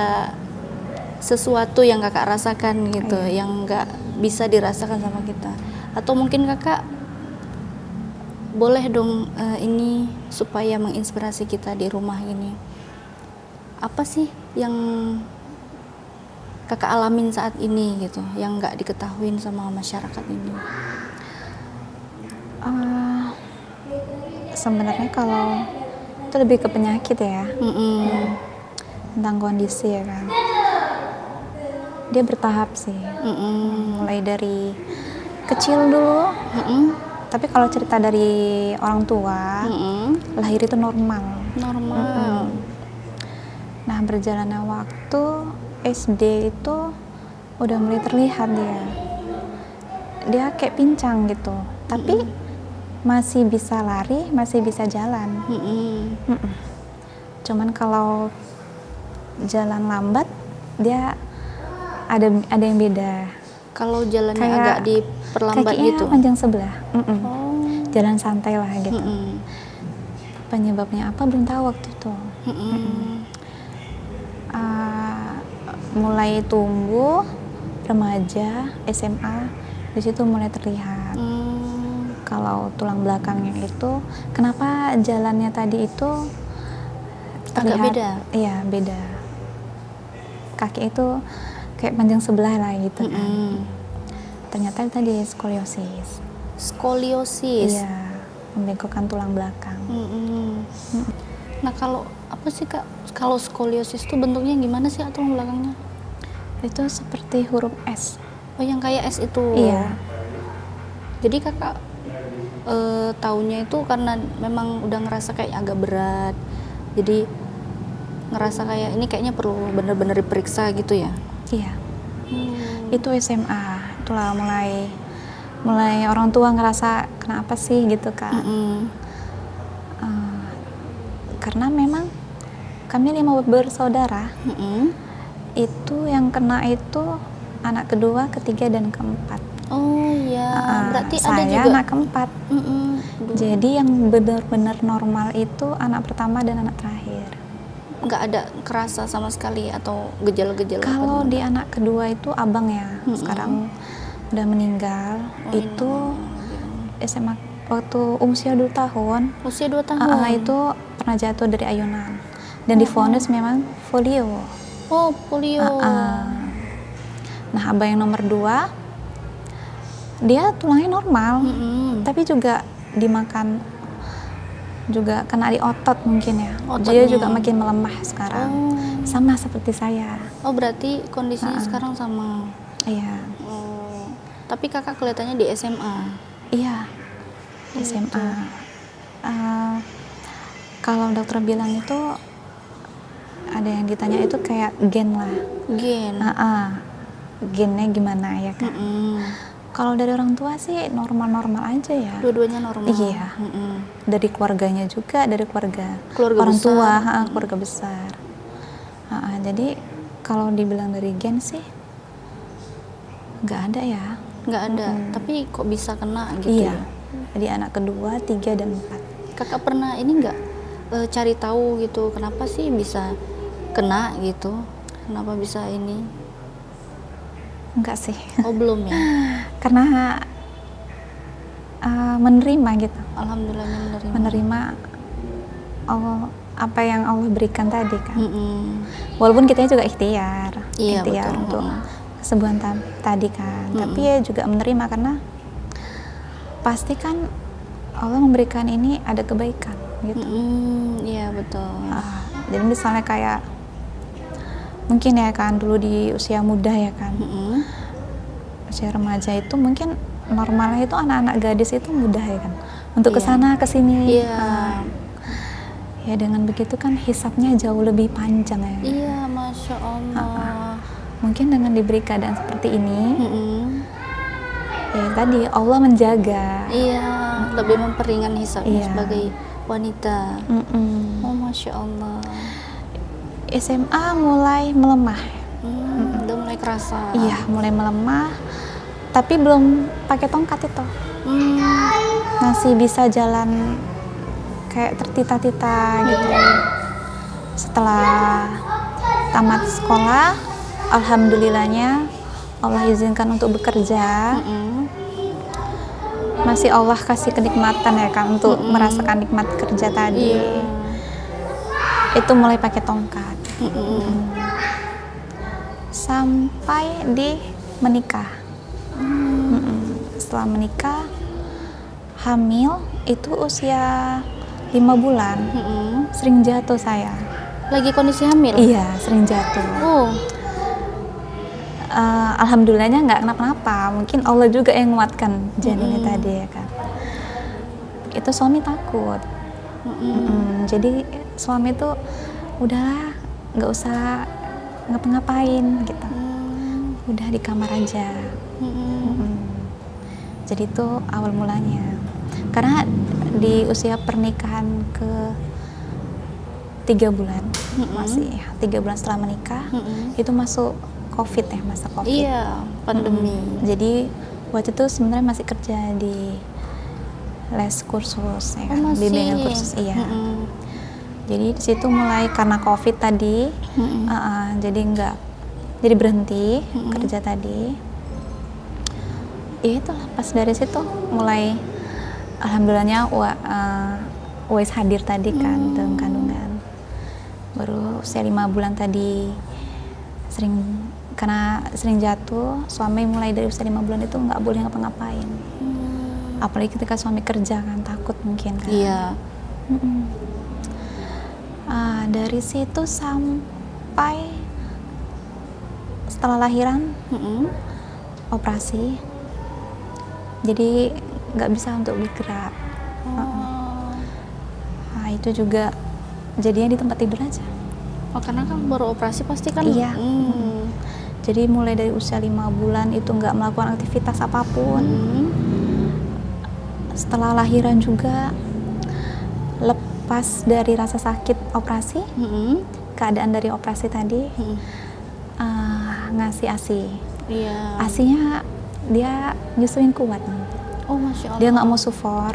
sesuatu yang kakak rasakan gitu, yang nggak bisa dirasakan sama kita. Atau mungkin kakak boleh dong ini supaya menginspirasi kita di rumah ini. Apa sih yang kakak alamin saat ini gitu, yang nggak diketahuin sama masyarakat ini? Sebenarnya kalau itu lebih ke penyakit ya, tentang kondisi ya kan. Dia bertahap sih, mulai dari kecil dulu. Tapi kalau cerita dari orang tua, lahir itu normal. Nah berjalannya waktu, SD itu udah mulai terlihat dia kayak pincang gitu, tapi masih bisa lari, masih bisa jalan. Cuman kalau jalan lambat, dia ada yang beda. Kalau jalannya Kayak agak diperlambat kakinya gitu. panjang sebelah. Jalan santai lah gitu. penyebabnya apa belum tahu waktu itu. Mulai tumbuh remaja SMA, di situ mulai terlihat. Kalau tulang belakangnya itu, kenapa jalannya tadi itu Agak terlihat beda. Iya, beda. Kaki itu kayak panjang sebelah lah gitu kan. Ternyata tadi skoliosis. Skoliosis. Iya, membengkokkan tulang belakang. Nah, kalau apa sih Kak? Kalau skoliosis itu bentuknya gimana sih tulang belakangnya? Itu seperti huruf S. Oh, yang kayak S itu. Iya. Jadi Kakak taunya itu karena memang udah ngerasa kayak agak berat. Jadi ngerasa kayak ini kayaknya perlu bener-bener diperiksa gitu ya. Iya. Itu SMA. Itulah mulai orang tua ngerasa kenapa sih gitu kan. Karena memang kami 5 bersaudara. Itu yang kena itu anak kedua, ketiga, dan keempat. Oh iya, berarti ada saya juga anak keempat. Jadi yang benar-benar normal itu anak pertama dan anak terakhir. nggak ada kerasa sama sekali atau gejala-gejala? Kalau di anak kedua itu abang ya, sekarang udah meninggal. Itu SMA waktu usia 2 tahun. Usia 2 tahun. Itu pernah jatuh dari ayunan dan divonis memang polio. Oh, polio. Nah, abang yang nomor 2 dia tulangnya normal, tapi juga dimakan, juga kena di otot mungkin ya. Ototnya. Dia juga makin melemah sekarang. Sama seperti saya. Oh, berarti kondisinya sekarang sama. Iya. Oh, tapi Kakak kelihatannya di SMA. Iya. SMA. Kalau dokter bilang itu ada yang ditanya itu kayak gen lah. Gen. Gennya gimana ya kan? Kalau dari orang tua sih normal-normal aja ya. Dua-duanya normal. Iya. Dari keluarganya juga, dari keluarga orang besar. tua, keluarga besar. Jadi kalau dibilang dari gen sih nggak ada ya. Nggak ada. Tapi kok bisa kena gitu? Iya. Ya? Jadi anak kedua, 3, dan 4. Kakak pernah ini nggak cari tahu gitu kenapa sih bisa kena gitu? Kenapa bisa ini? Enggak sih. Oh, belum ya? Karena menerima gitu. Alhamdulillahnya Menerima Allah, apa yang Allah berikan tadi kan. Walaupun kita juga ikhtiar. Iya, ikhtiar betul. untuk kesembuhan tadi kan. Tapi ya juga menerima karena pasti kan Allah memberikan ini ada kebaikan gitu. Iya, betul. Jadi misalnya kayak mungkin ya kan dulu di usia muda ya kan, usia remaja itu mungkin normalnya itu anak-anak gadis itu mudah ya kan untuk kesana kesini. Ya dengan begitu kan hisapnya jauh lebih panjang ya. Iya, Masya Allah. Mungkin dengan diberi keadaan seperti ini, ya tadi Allah menjaga. Iya, lebih memperingan hisapnya sebagai wanita. Oh, Masya Allah. SMA mulai melemah. Udah mulai kerasa. Iya, mulai melemah. Tapi belum pakai tongkat itu. Masih bisa jalan kayak tertita-tita gitu. Setelah tamat sekolah, alhamdulillahnya Allah izinkan untuk bekerja. Masih Allah kasih kenikmatan ya kan untuk merasakan nikmat kerja tadi. Itu mulai pakai tongkat. Sampai di menikah. Setelah menikah, hamil itu usia 5 bulan, sering jatuh saya. Lagi kondisi hamil? Iya, sering jatuh. Alhamdulillahnya nggak kenapa-napa. Mungkin Allah juga yang menguatkan janinnya tadi ya kan. Itu suami takut. Jadi suami tuh udahlah, nggak usah ngapa-ngapain gitu. Udah di kamar aja. Jadi itu awal mulanya. Karena di usia pernikahan ke 3 bulan, masih 3 bulan setelah menikah, itu masuk COVID ya, masa COVID. Iya, pandemi. Jadi waktu itu sebenarnya masih kerja di les kursus ya kan, bimbingan kursus. Iya. Jadi di situ mulai karena COVID tadi, jadi berhenti kerja tadi. Ya itulah, pas dari situ mulai alhamdulillahnya Uwais hadir tadi kan dalam kandungan. Baru usia 5 bulan tadi karena sering jatuh, suami mulai dari usia 5 bulan itu nggak boleh ngapa-ngapain. Apalagi ketika suami kerja kan, takut mungkin kan. Iya. Dari situ sampai setelah lahiran operasi, jadi nggak bisa untuk bergerak. Itu juga jadinya di tempat tidur aja. Karena kan baru operasi pasti kan. Iya. Jadi mulai dari usia 5 bulan itu nggak melakukan aktivitas apapun. Setelah lahiran juga, lepas dari rasa sakit operasi, keadaan dari operasi tadi, ngasih ASI. Iya. ASInya dia nyusuin kuat. Oh, Masya Allah. Dia nggak mau sufor.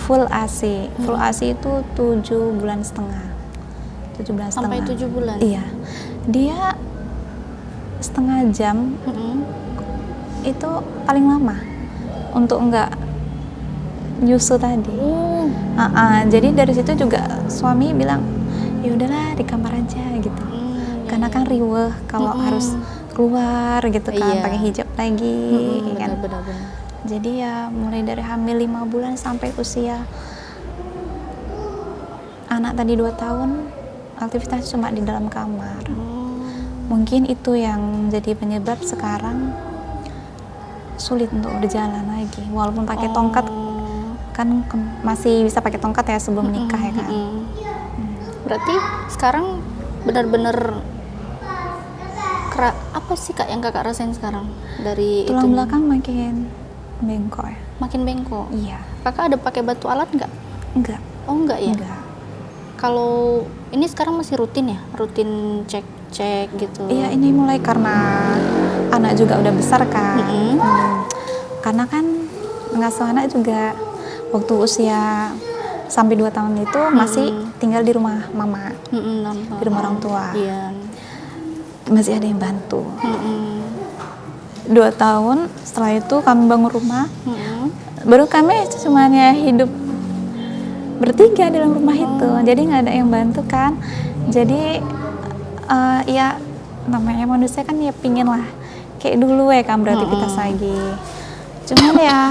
Full ASI. Full ASI itu 7 bulan setengah. 7 bulan Sampai setengah. 7 bulan? Iya. Dia setengah jam itu paling lama untuk nggak nyusu tadi. Jadi dari situ juga suami bilang, ya udahlah di kamar aja gitu. Karena kan riweh kalau harus keluar gitu kan, pakai hijab lagi, kan. Benar-benar. Jadi ya mulai dari hamil 5 bulan sampai usia anak tadi 2 tahun, aktivitas cuma di dalam kamar. Mungkin itu yang jadi penyebab sekarang sulit untuk berjalan lagi. Walaupun pakai tongkat, kan masih bisa pakai tongkat ya sebelum menikah ya kan. Berarti sekarang benar-benar apa sih Kak yang Kakak rasain sekarang dari tulang itu? belakang makin bengkok ya. Makin bengkok? Iya. Kakak ada pakai batu alat nggak? Enggak. Oh enggak ya? Enggak. Kalau ini sekarang masih rutin ya? Rutin cek gitu? Iya, ini mulai karena anak juga udah besar kan. Karena kan ngasuh anak juga waktu usia sampai 2 tahun itu masih tinggal di rumah mama, di rumah orang tua. Iya. Masih ada yang bantu. 2 tahun setelah itu kami bangun rumah, baru kami cuma hidup bertiga dalam rumah itu, jadi nggak ada yang bantu kan. Jadi ya namanya manusia kan ya pingin lah kayak dulu ya kan beraktivitas lagi. Cuman ya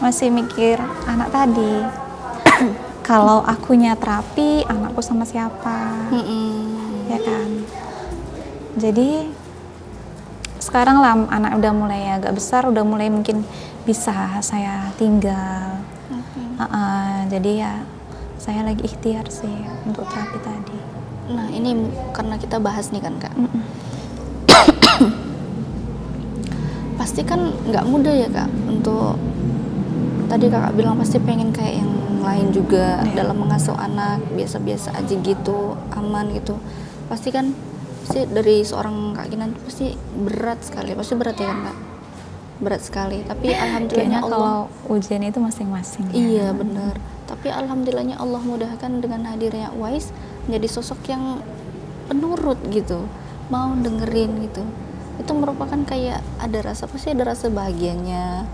masih mikir anak tadi. Kalau akunya terapi, anakku sama siapa? Ya kan. Jadi sekarang lah anak udah mulai agak besar, udah mulai mungkin bisa saya tinggal. Jadi ya saya lagi ikhtiar sih untuk terapi tadi. Nah ini karena kita bahas nih kan Kak. Pasti kan nggak mudah ya Kak untuk, tadi Kakak bilang pasti pengen kayak yang lain juga dalam mengasuh anak, biasa-biasa aja gitu, aman gitu. Pasti kan dari seorang Kak Kinan pasti berat sekali, pasti berat ya kan Kak? Berat sekali, tapi alhamdulillahnya Allah, kalau ujian itu masing-masing. Iya benar. Tapi alhamdulillahnya Allah mudahkan dengan hadirnya Uwais menjadi sosok yang penurut gitu, mau dengerin gitu. Itu merupakan kayak ada rasa, pasti ada rasa bahagianya.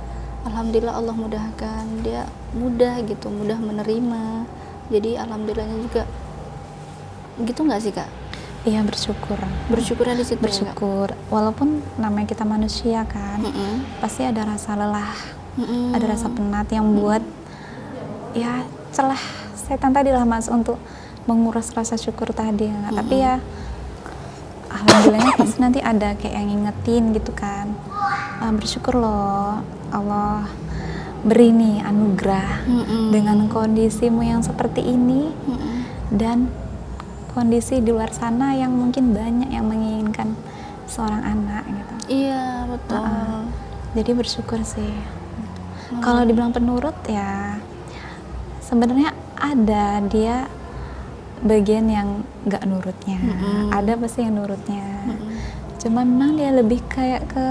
Alhamdulillah Allah mudahkan, dia mudah gitu, mudah menerima. Jadi alhamdulillahnya juga gitu nggak sih Kak? Iya, bersyukur. Bersyukurnya di situ. Bersyukur. Ya, walaupun namanya kita manusia kan, pasti ada rasa lelah, ada rasa penat yang buat ya celah setan tadi lah Mas untuk menguras rasa syukur tadi. Tapi ya alhamdulillahnya pasti nanti ada kayak yang ngingetin gitu kan. Bersyukur loh Allah beri nih anugerah dengan kondisimu yang seperti ini dan kondisi di luar sana yang mungkin banyak yang menginginkan seorang anak gitu. Iya betul. Jadi bersyukur sih. Kalau dibilang penurut ya sebenarnya ada dia bagian yang nggak nurutnya, ada pasti yang nurutnya. Cuma memang dia lebih kayak ke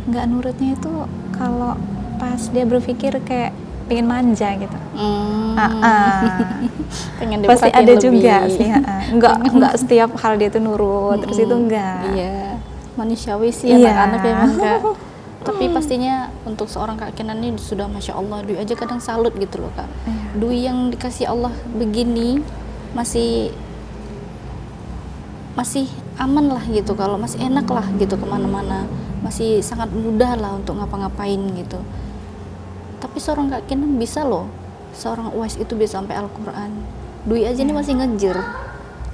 nggak nurutnya itu kalau pas dia berpikir kayak pengen manja gitu. Pengen Pasti diperhatiin ada lebih. juga sih. Enggak setiap hal dia tuh nurut, terus itu enggak. Iya, manusiawi sih Iya. anak-anak emang Kak. Tapi pastinya untuk seorang Kak Kinan ini sudah Masya Allah. Dwi aja kadang salut gitu loh Kak. Iya. Dwi yang dikasih Allah begini masih aman lah gitu, kalau masih enak lah gitu kemana-mana, masih sangat mudah lah untuk ngapa-ngapain gitu. Tapi seorang Kak Kinan bisa loh, seorang Uwais itu bisa sampai Al-Quran. Dwi aja ini masih ngejer,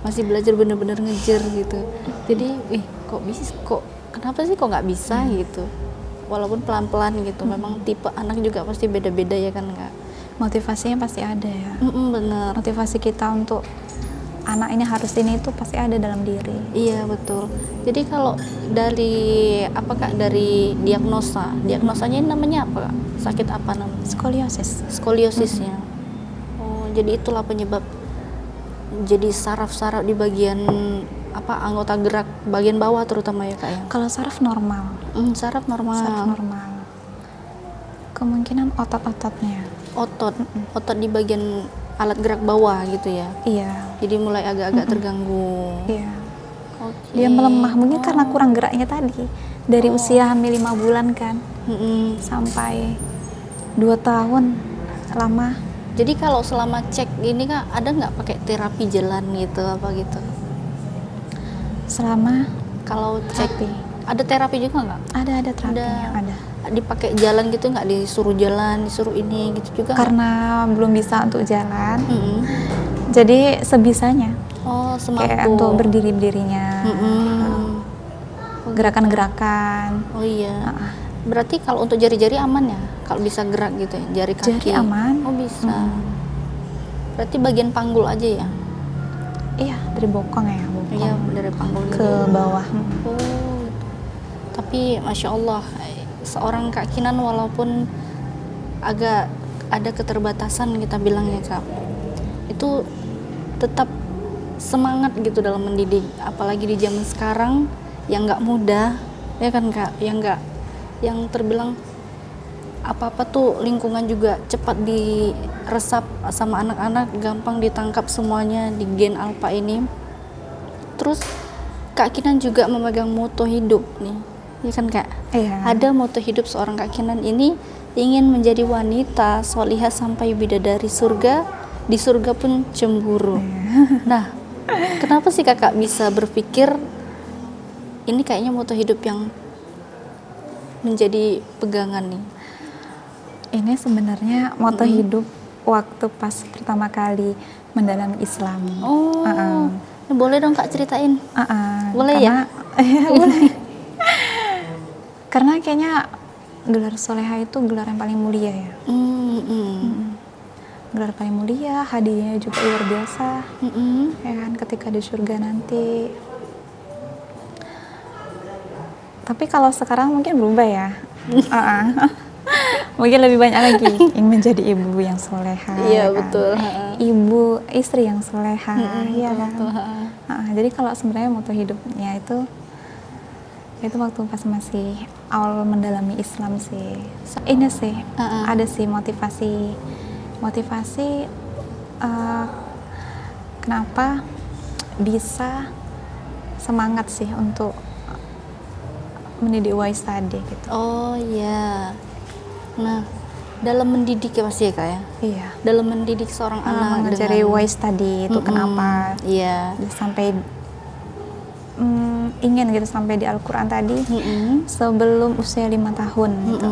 masih belajar bener-bener ngejer gitu. Jadi kok bisa, kenapa sih kok nggak bisa gitu, walaupun pelan-pelan gitu. Memang tipe anak juga pasti beda-beda ya kan Kak. Motivasinya pasti ada ya. Bener. Motivasi kita untuk anak ini harus ini itu pasti ada dalam diri. Iya betul. Jadi kalau dari apa Kak, dari diagnosanya ini namanya apa Kak? Sakit apa namanya? Skoliosis. Skoliosisnya. Oh, jadi itulah penyebab jadi saraf-saraf di bagian apa, anggota gerak bagian bawah terutama ya Kak ya. Kalau saraf normal. Saraf normal. Saraf normal. Kemungkinan otot-ototnya. Otot di bagian alat gerak bawah gitu ya. Iya. Jadi mulai agak-agak terganggu. Iya. Oke. Dia melemah mungkin karena kurang geraknya tadi. Dari usia hamil 5 bulan kan sampai 2 tahun lama. Jadi kalau selama cek ini Kak, ada nggak pakai terapi jalan gitu apa gitu? Selama Kalau cek terapi. ada terapi juga nggak? Ada terapinya, ada. Dipakai jalan gitu nggak, disuruh jalan, disuruh ini gitu juga nggak? Karena belum bisa untuk jalan. Mm-mm. Jadi sebisanya. Oh, semampu. Kayak untuk berdirinya. Mm-mm. Gerakan-gerakan. Oh iya. Berarti kalau untuk jari-jari aman ya? Kalau bisa gerak gitu ya, jari kaki. Jari aman. Oh bisa. Berarti bagian panggul aja ya? Iya, dari bokong ya, bokong. Iya, dari panggul Ke gitu. bawah. Oh. Tapi Masya Allah, seorang Kak Kinan walaupun agak ada keterbatasan kita bilang ya Kak, itu tetap semangat gitu dalam mendidik, apalagi di zaman sekarang yang nggak mudah ya kan Kak, yang terbilang apa-apa tuh lingkungan juga cepat diresap sama anak-anak, gampang ditangkap semuanya di gen alpha ini. Terus Kak Kinan juga memegang moto hidup nih, ya kan Kak? Iya. Ada moto hidup seorang Kak Kinan ini, ingin menjadi wanita solihah sampai bidadari surga, di surga pun cemburu. Nah, kenapa sih Kakak bisa berpikir ini kayaknya moto hidup yang menjadi pegangan nih? Ini sebenarnya moto hidup waktu pas pertama kali mendalami Islam. Oh, boleh dong Kak ceritain? Boleh karena, ya? boleh. Karena kayaknya gelar soleha itu gelar yang paling mulia ya. Gelar paling mulia, hadiahnya juga luar biasa. Ya kan, ketika di surga nanti. Tapi kalau sekarang mungkin berubah ya. Mungkin lebih banyak lagi ingin menjadi ibu yang soleha. Iya, kan? betul. Ibu, istri yang soleha, iya kan. Betul. Jadi kalau sebenarnya moto hidupnya itu waktu pas masih awal mendalami Islam sih. Ini sih ada sih motivasi kenapa bisa semangat sih untuk mendidik Uwais tadi gitu. Oh iya. Nah, dalam mendidik ya pasti ya Kak ya? Iya. Dalam mendidik seorang anak Mengajari Uwais tadi itu kenapa Iya. sampai ingin gitu sampai di Al-Quran tadi sebelum usia 5 tahun gitu.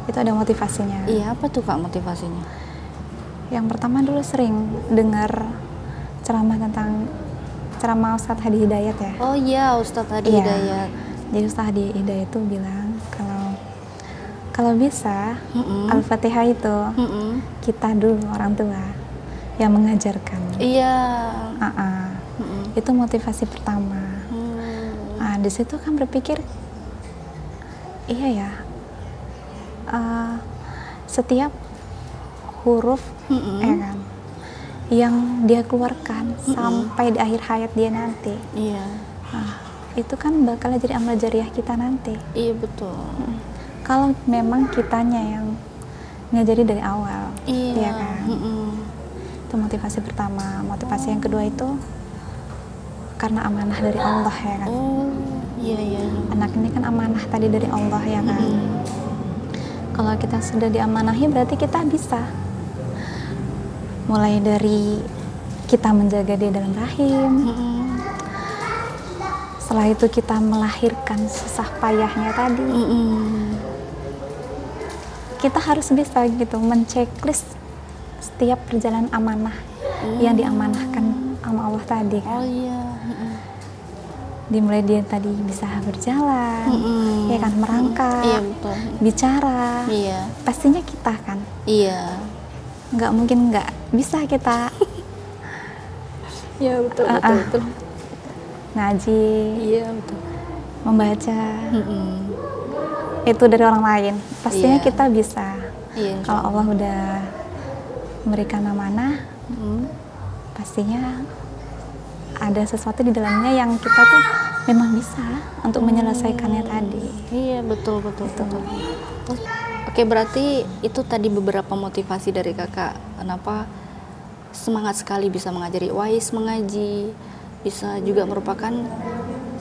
Itu ada motivasinya. Iya, apa tuh Kak motivasinya? Yang pertama dulu sering dengar ceramah Ustadz Hadi Hidayat ya. Oh iya, Ustadz Hadi Iya. Hidayat. Jadi Ustadz Hadi Hidayat itu bilang kalau bisa Al-Fatihah itu kita dulu orang tua yang mengajarkan. Iya. Itu motivasi pertama. Nah, di situ kan berpikir, iya ya, setiap huruf ya kan, yang dia keluarkan sampai di akhir hayat dia nanti. Iya. Nah, itu kan bakal jadi amal jariah kita nanti. Iya betul. Kalau memang kitanya yang ngajari dari awal. Iya. Iya kan? Itu motivasi pertama. Motivasi yang kedua itu karena amanah dari Allah ya kan. Oh, iya iya. Anak ini kan amanah tadi dari Allah ya kan. Kalau kita sudah diamanahi berarti kita bisa. Mulai dari kita menjaga dia dalam rahim. Setelah itu kita melahirkan susah payahnya tadi. Kita harus bisa gitu menceklis setiap perjalanan amanah yang diamanahkan sama Allah tadi kan. Oh iya. Dimulai dia tadi bisa berjalan, ya kan, merangkak, Iya betul. bicara, Iya. pastinya kita kan, Iya. nggak mungkin nggak bisa kita Iya betul betul betul. ngaji, Iya betul. membaca, itu dari orang lain, pastinya Iya. kita bisa. Iya. Kalau Allah udah memberikan amanah, pastinya ada sesuatu di dalamnya yang kita tuh memang bisa untuk menyelesaikannya tadi. Iya betul betul betul. Oke, berarti itu tadi beberapa motivasi dari kakak kenapa semangat sekali bisa mengajari Wais mengaji, bisa juga merupakan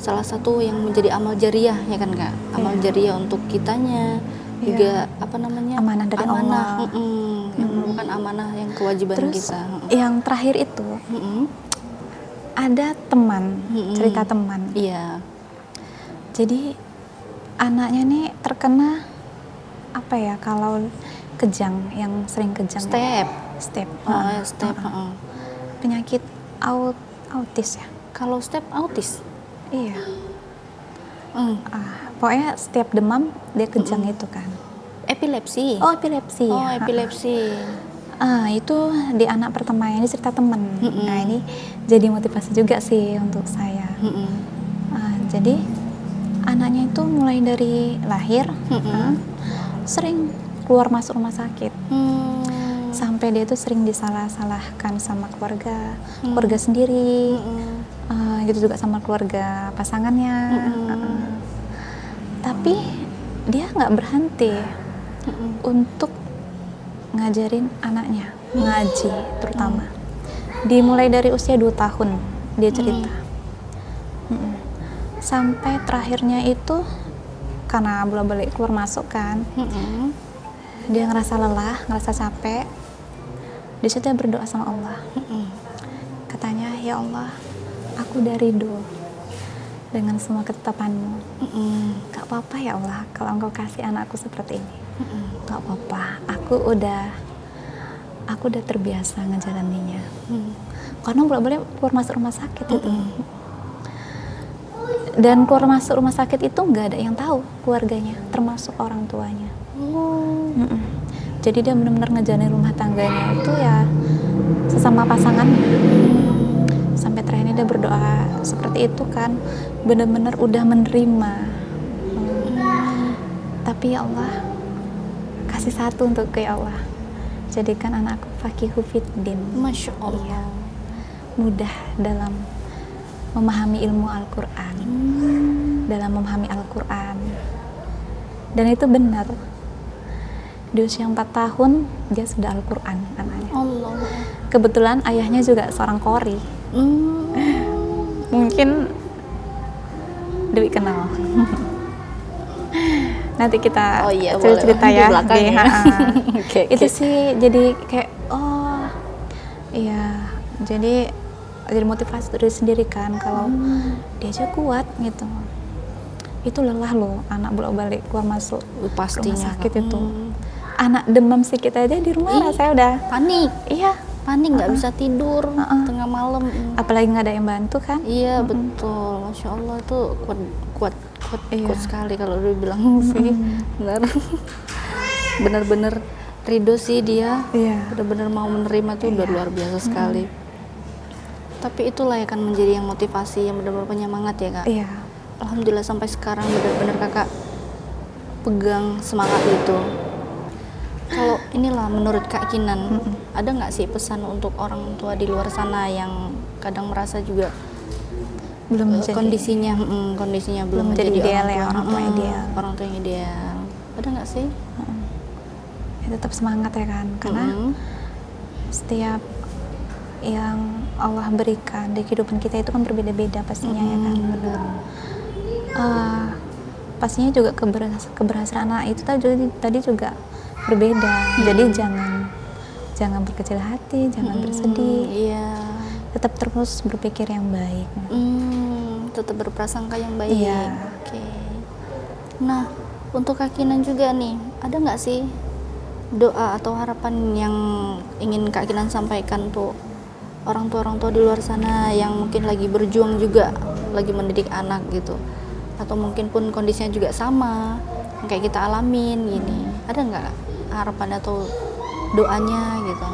salah satu yang menjadi amal jariah ya kan kak, amal jariah untuk kitanya juga apa namanya Amanah dari Allah. yang merupakan amanah yang kewajiban Terus kita. yang terakhir itu ada teman, cerita teman. Iya. Jadi anaknya nih terkena apa ya, kalau kejang, yang sering kejang. Step. Step. Penyakit autis ya. Kalau step autis. Iya. Pokoknya setiap demam dia kejang itu kan. Epilepsi. Oh, epilepsi. Oh, epilepsi. Itu di anak pertama ini cerita temen. Nah, ini jadi motivasi juga sih untuk saya. Jadi anaknya itu mulai dari lahir sering keluar masuk rumah sakit. Sampai dia itu sering disalah-salahkan sama keluarga sendiri. Gitu juga sama keluarga pasangannya. Tapi dia nggak berhenti untuk ngajarin anaknya ngaji, terutama dimulai dari usia 2 tahun dia cerita. Sampai terakhirnya itu karena bolak-balik keluar masuk kan, dia ngerasa lelah, ngerasa capek. Dia sudah berdoa sama Allah. Katanya, ya Allah, aku udah ridho dengan semua ketetapanmu. Gak apa-apa ya Allah kalau engkau kasih anakku seperti ini. Gak apa-apa, aku udah terbiasa ngejalaninya. Karena bolak-balik keluar masuk rumah sakit itu. Dan keluar masuk rumah sakit itu nggak ada yang tahu keluarganya, termasuk orang tuanya. Jadi dia benar-benar ngejalanin rumah tangganya itu ya sesama pasangannya. Sampai terakhir dia berdoa seperti itu kan, benar-benar udah menerima. Tapi ya Allah, kasih satu untuk ya Allah, jadikan anakku faqihu fiddin. Masya Allah. Mudah dalam memahami ilmu Al-Quran, dalam memahami Al-Quran. Dan itu benar, di usia 4 tahun dia sudah Al-Quran anaknya. Allah. Kebetulan ayahnya juga seorang qori. Mungkin Dewi kenal. Nanti kita cerita boleh. ya. Di belakang ya. Itu sih jadi kayak iya, jadi motivasi diri sendiri kan, kalau dia aja kuat gitu. Itu lelah loh anak bolak-balik keluar masuk Pastinya. rumah sakit itu. Anak demam sedikit aja di rumah saya udah panik. Iya, Panik nggak bisa tidur tengah malam. apalagi nggak ada yang bantu kan. Iya betul, Masya Allah itu kuat Iya. sekali kalau dia bilang sih. Benar-benar ridho sih dia. Iya. Benar-benar mau menerima tuh udah luar biasa sekali. Tapi itulah yang akan menjadi yang motivasi, yang benar-benar penyemangat ya kak. Iya. Alhamdulillah sampai sekarang benar-benar kakak pegang semangat itu. Kalau inilah menurut Kak Kinan, ada nggak sih pesan untuk orang tua di luar sana yang kadang merasa juga Belum menjadi kondisinya belum menjadi menjadi ideal ya, orang tua ideal. Orang tua yang ideal. Ada nggak sih? tetap semangat ya kan, karena setiap yang Allah berikan di kehidupan kita itu kan berbeda-beda pastinya ya kan. Pastinya juga keberhasilan anak itu tadi juga berbeda. Jadi jangan berkecil hati, jangan bersedih. Iya. Tetap terus berpikir yang baik. Tetap berprasangka yang baik. Iya. Oke. Nah, untuk Kak Kinan juga nih, ada nggak sih doa atau harapan yang ingin Kak Kinan sampaikan tuh orang tua di luar sana yang mungkin lagi berjuang juga, lagi mendidik anak gitu, atau mungkin pun kondisinya juga sama yang kayak kita alamin gini, ada nggak harapan atau doanya gitu?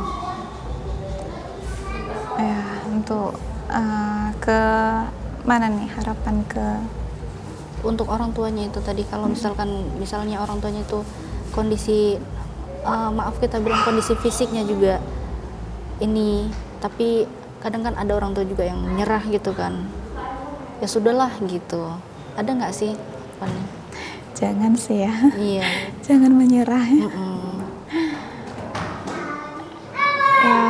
Ya, untuk ke mana nih harapan ke untuk orang tuanya itu tadi, kalau misalnya orang tuanya itu kondisi maaf kita bilang kondisi fisiknya juga ini, tapi kadang kan ada orang tua juga yang menyerah gitu kan, ya sudahlah gitu, ada nggak sih harapannya? Jangan sih ya. Iya. Jangan menyerah. Ya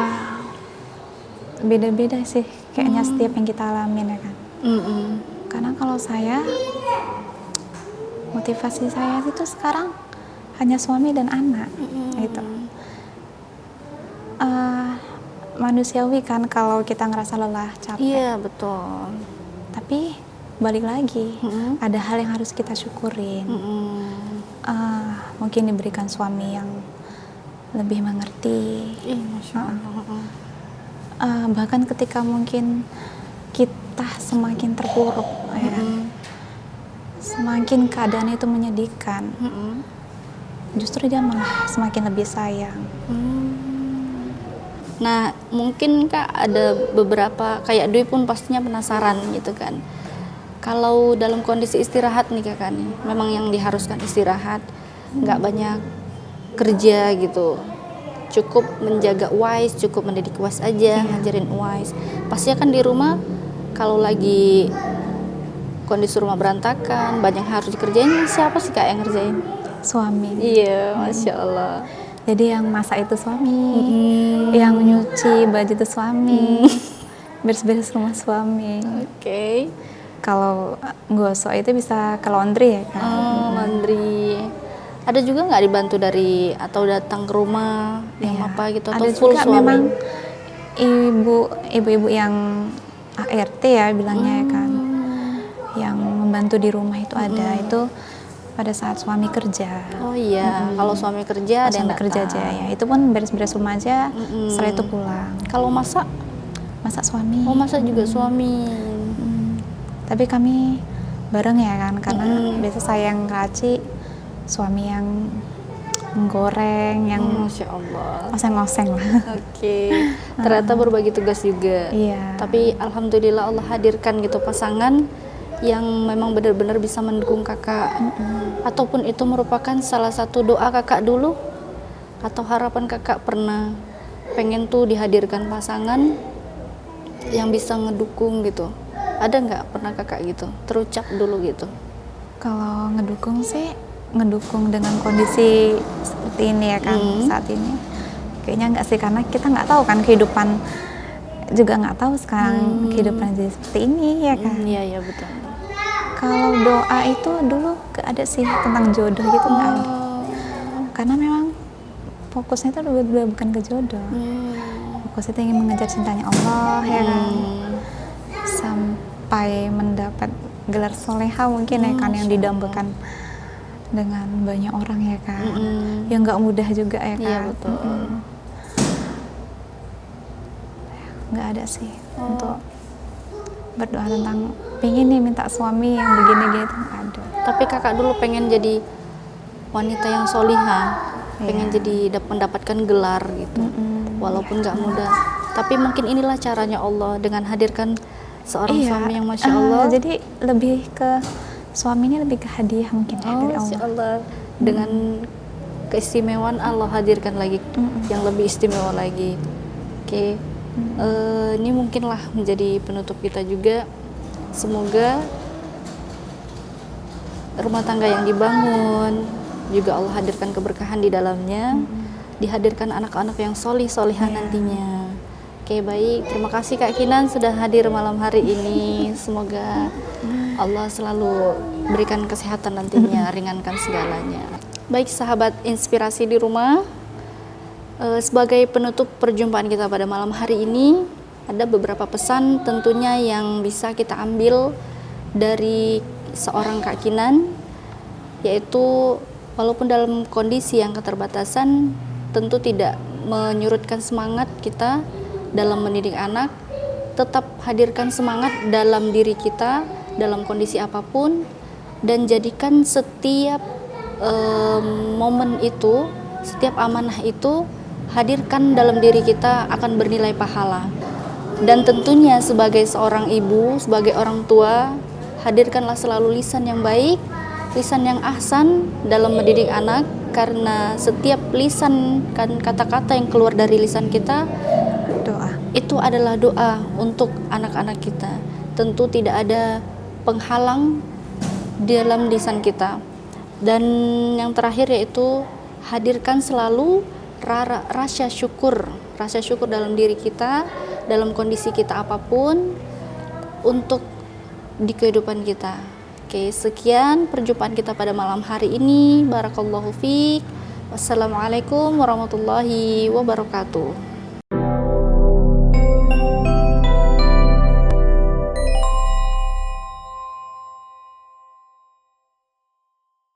beda-beda sih kayaknya setiap yang kita alamin ya kan. Karena kalau saya, motivasi saya itu sekarang hanya suami dan anak gitu. Manusiawi kan kalau kita ngerasa lelah, capek. Iya betul. Tapi balik lagi, ada hal yang harus kita syukurin. Mungkin diberikan suami yang lebih mengerti. Masya Allah. Bahkan ketika mungkin kita semakin terpuruk, ya kan? Semakin keadaan itu menyedihkan, justru dia malah semakin lebih sayang. Nah, mungkin Kak ada beberapa, kayak Dwi pun pastinya penasaran gitu kan. Kalau dalam kondisi istirahat nih Kak nih, memang yang diharuskan istirahat, nggak banyak kerja gitu. Cukup menjaga Wise, cukup mendidik Wise aja, ngajarin Wise. Pastinya kan di rumah kalau lagi kondisi rumah berantakan, banyak harus dikerjain, siapa sih Kak yang ngerjain? Suami. Iya, Masya Allah. Jadi yang masak itu suami, yang nyuci baju itu suami, beres-beres rumah suami. Oke. Kalau gosok itu bisa ke laundry ya kan? Laundry. Ada juga nggak dibantu dari atau datang ke rumah yang apa gitu, atau ada full juga suami? memang ibu-ibu yang ART ya bilangnya ya kan, yang membantu di rumah itu ada, itu pada saat suami kerja. Oh iya, kalau suami kerja ada yang suami kerja aja ya, itu pun beres-beres rumah aja, setelah itu pulang. Kalau masak suami. Oh, masak juga suami. Tapi kami bareng ya kan, karena biasa saya yang raci, suami yang menggoreng, yang Masya Allah. oseng-oseng lah. Oke. Ternyata berbagi tugas juga. Iya. Tapi alhamdulillah Allah hadirkan gitu pasangan yang memang benar-benar bisa mendukung kakak. Ataupun itu merupakan salah satu doa kakak dulu, atau harapan kakak pernah pengen tuh dihadirkan pasangan yang bisa ngedukung gitu. Ada nggak pernah kakak gitu terucap dulu gitu? Kalau ngedukung sih, ngedukung dengan kondisi seperti ini ya kan, saat ini kayaknya nggak sih, karena kita nggak tahu kan kehidupan, juga nggak tahu sekarang kehidupan jadi seperti ini ya kan. Iya betul. Kalau doa itu dulu gak ada sih tentang jodoh gitu, nggak ada, karena memang fokusnya itu bukan ke jodoh, fokusnya itu ingin mengejar cintanya Allah ya kan, sampai mendapat gelar soleha mungkin ya kan, yang didambakan dengan banyak orang ya kan, yang nggak mudah juga ya kan. Iya betul. Nggak ada sih untuk berdoa tentang pengen nih minta suami yang begini-gini, itu nggak ada. Tapi kakak dulu pengen jadi wanita yang solihah, pengen jadi mendapatkan gelar gitu, walaupun nggak mudah. Tapi mungkin inilah caranya Allah dengan hadirkan seorang suami yang Masya Allah. Jadi lebih ke suaminya, lebih ke hadiah mungkin ya dari Allah. Masya Allah. Dengan keistimewaan Allah hadirkan lagi yang lebih istimewa lagi. Oke. Ini mungkinlah menjadi penutup kita juga. Semoga rumah tangga yang dibangun juga Allah hadirkan keberkahan di dalamnya. dihadirkan anak-anak yang solih-solihah nantinya. Oke, baik. Terima kasih Kak Kinan sudah hadir malam hari ini. Semoga Allah selalu berikan kesehatan nantinya, ringankan segalanya. Baik sahabat inspirasi di rumah, sebagai penutup perjumpaan kita pada malam hari ini, ada beberapa pesan tentunya yang bisa kita ambil dari seorang Kak Kinan, yaitu walaupun dalam kondisi yang keterbatasan, tentu tidak menyurutkan semangat kita dalam mendidik anak, tetap hadirkan semangat dalam diri kita dalam kondisi apapun, dan jadikan setiap momen itu, setiap amanah itu hadirkan dalam diri kita akan bernilai pahala. Dan tentunya sebagai seorang ibu, sebagai orang tua, hadirkanlah selalu lisan yang baik, lisan yang ahsan dalam mendidik anak, karena setiap lisan kan kata-kata yang keluar dari lisan kita itu adalah doa untuk anak-anak kita. Tentu tidak ada penghalang dalam lisan kita. Dan yang terakhir yaitu hadirkan selalu rasa syukur dalam diri kita, dalam kondisi kita apapun, untuk di kehidupan kita. Oke, sekian perjumpaan kita pada malam hari ini. Barakallahu fiik. Wassalamualaikum warahmatullahi wabarakatuh.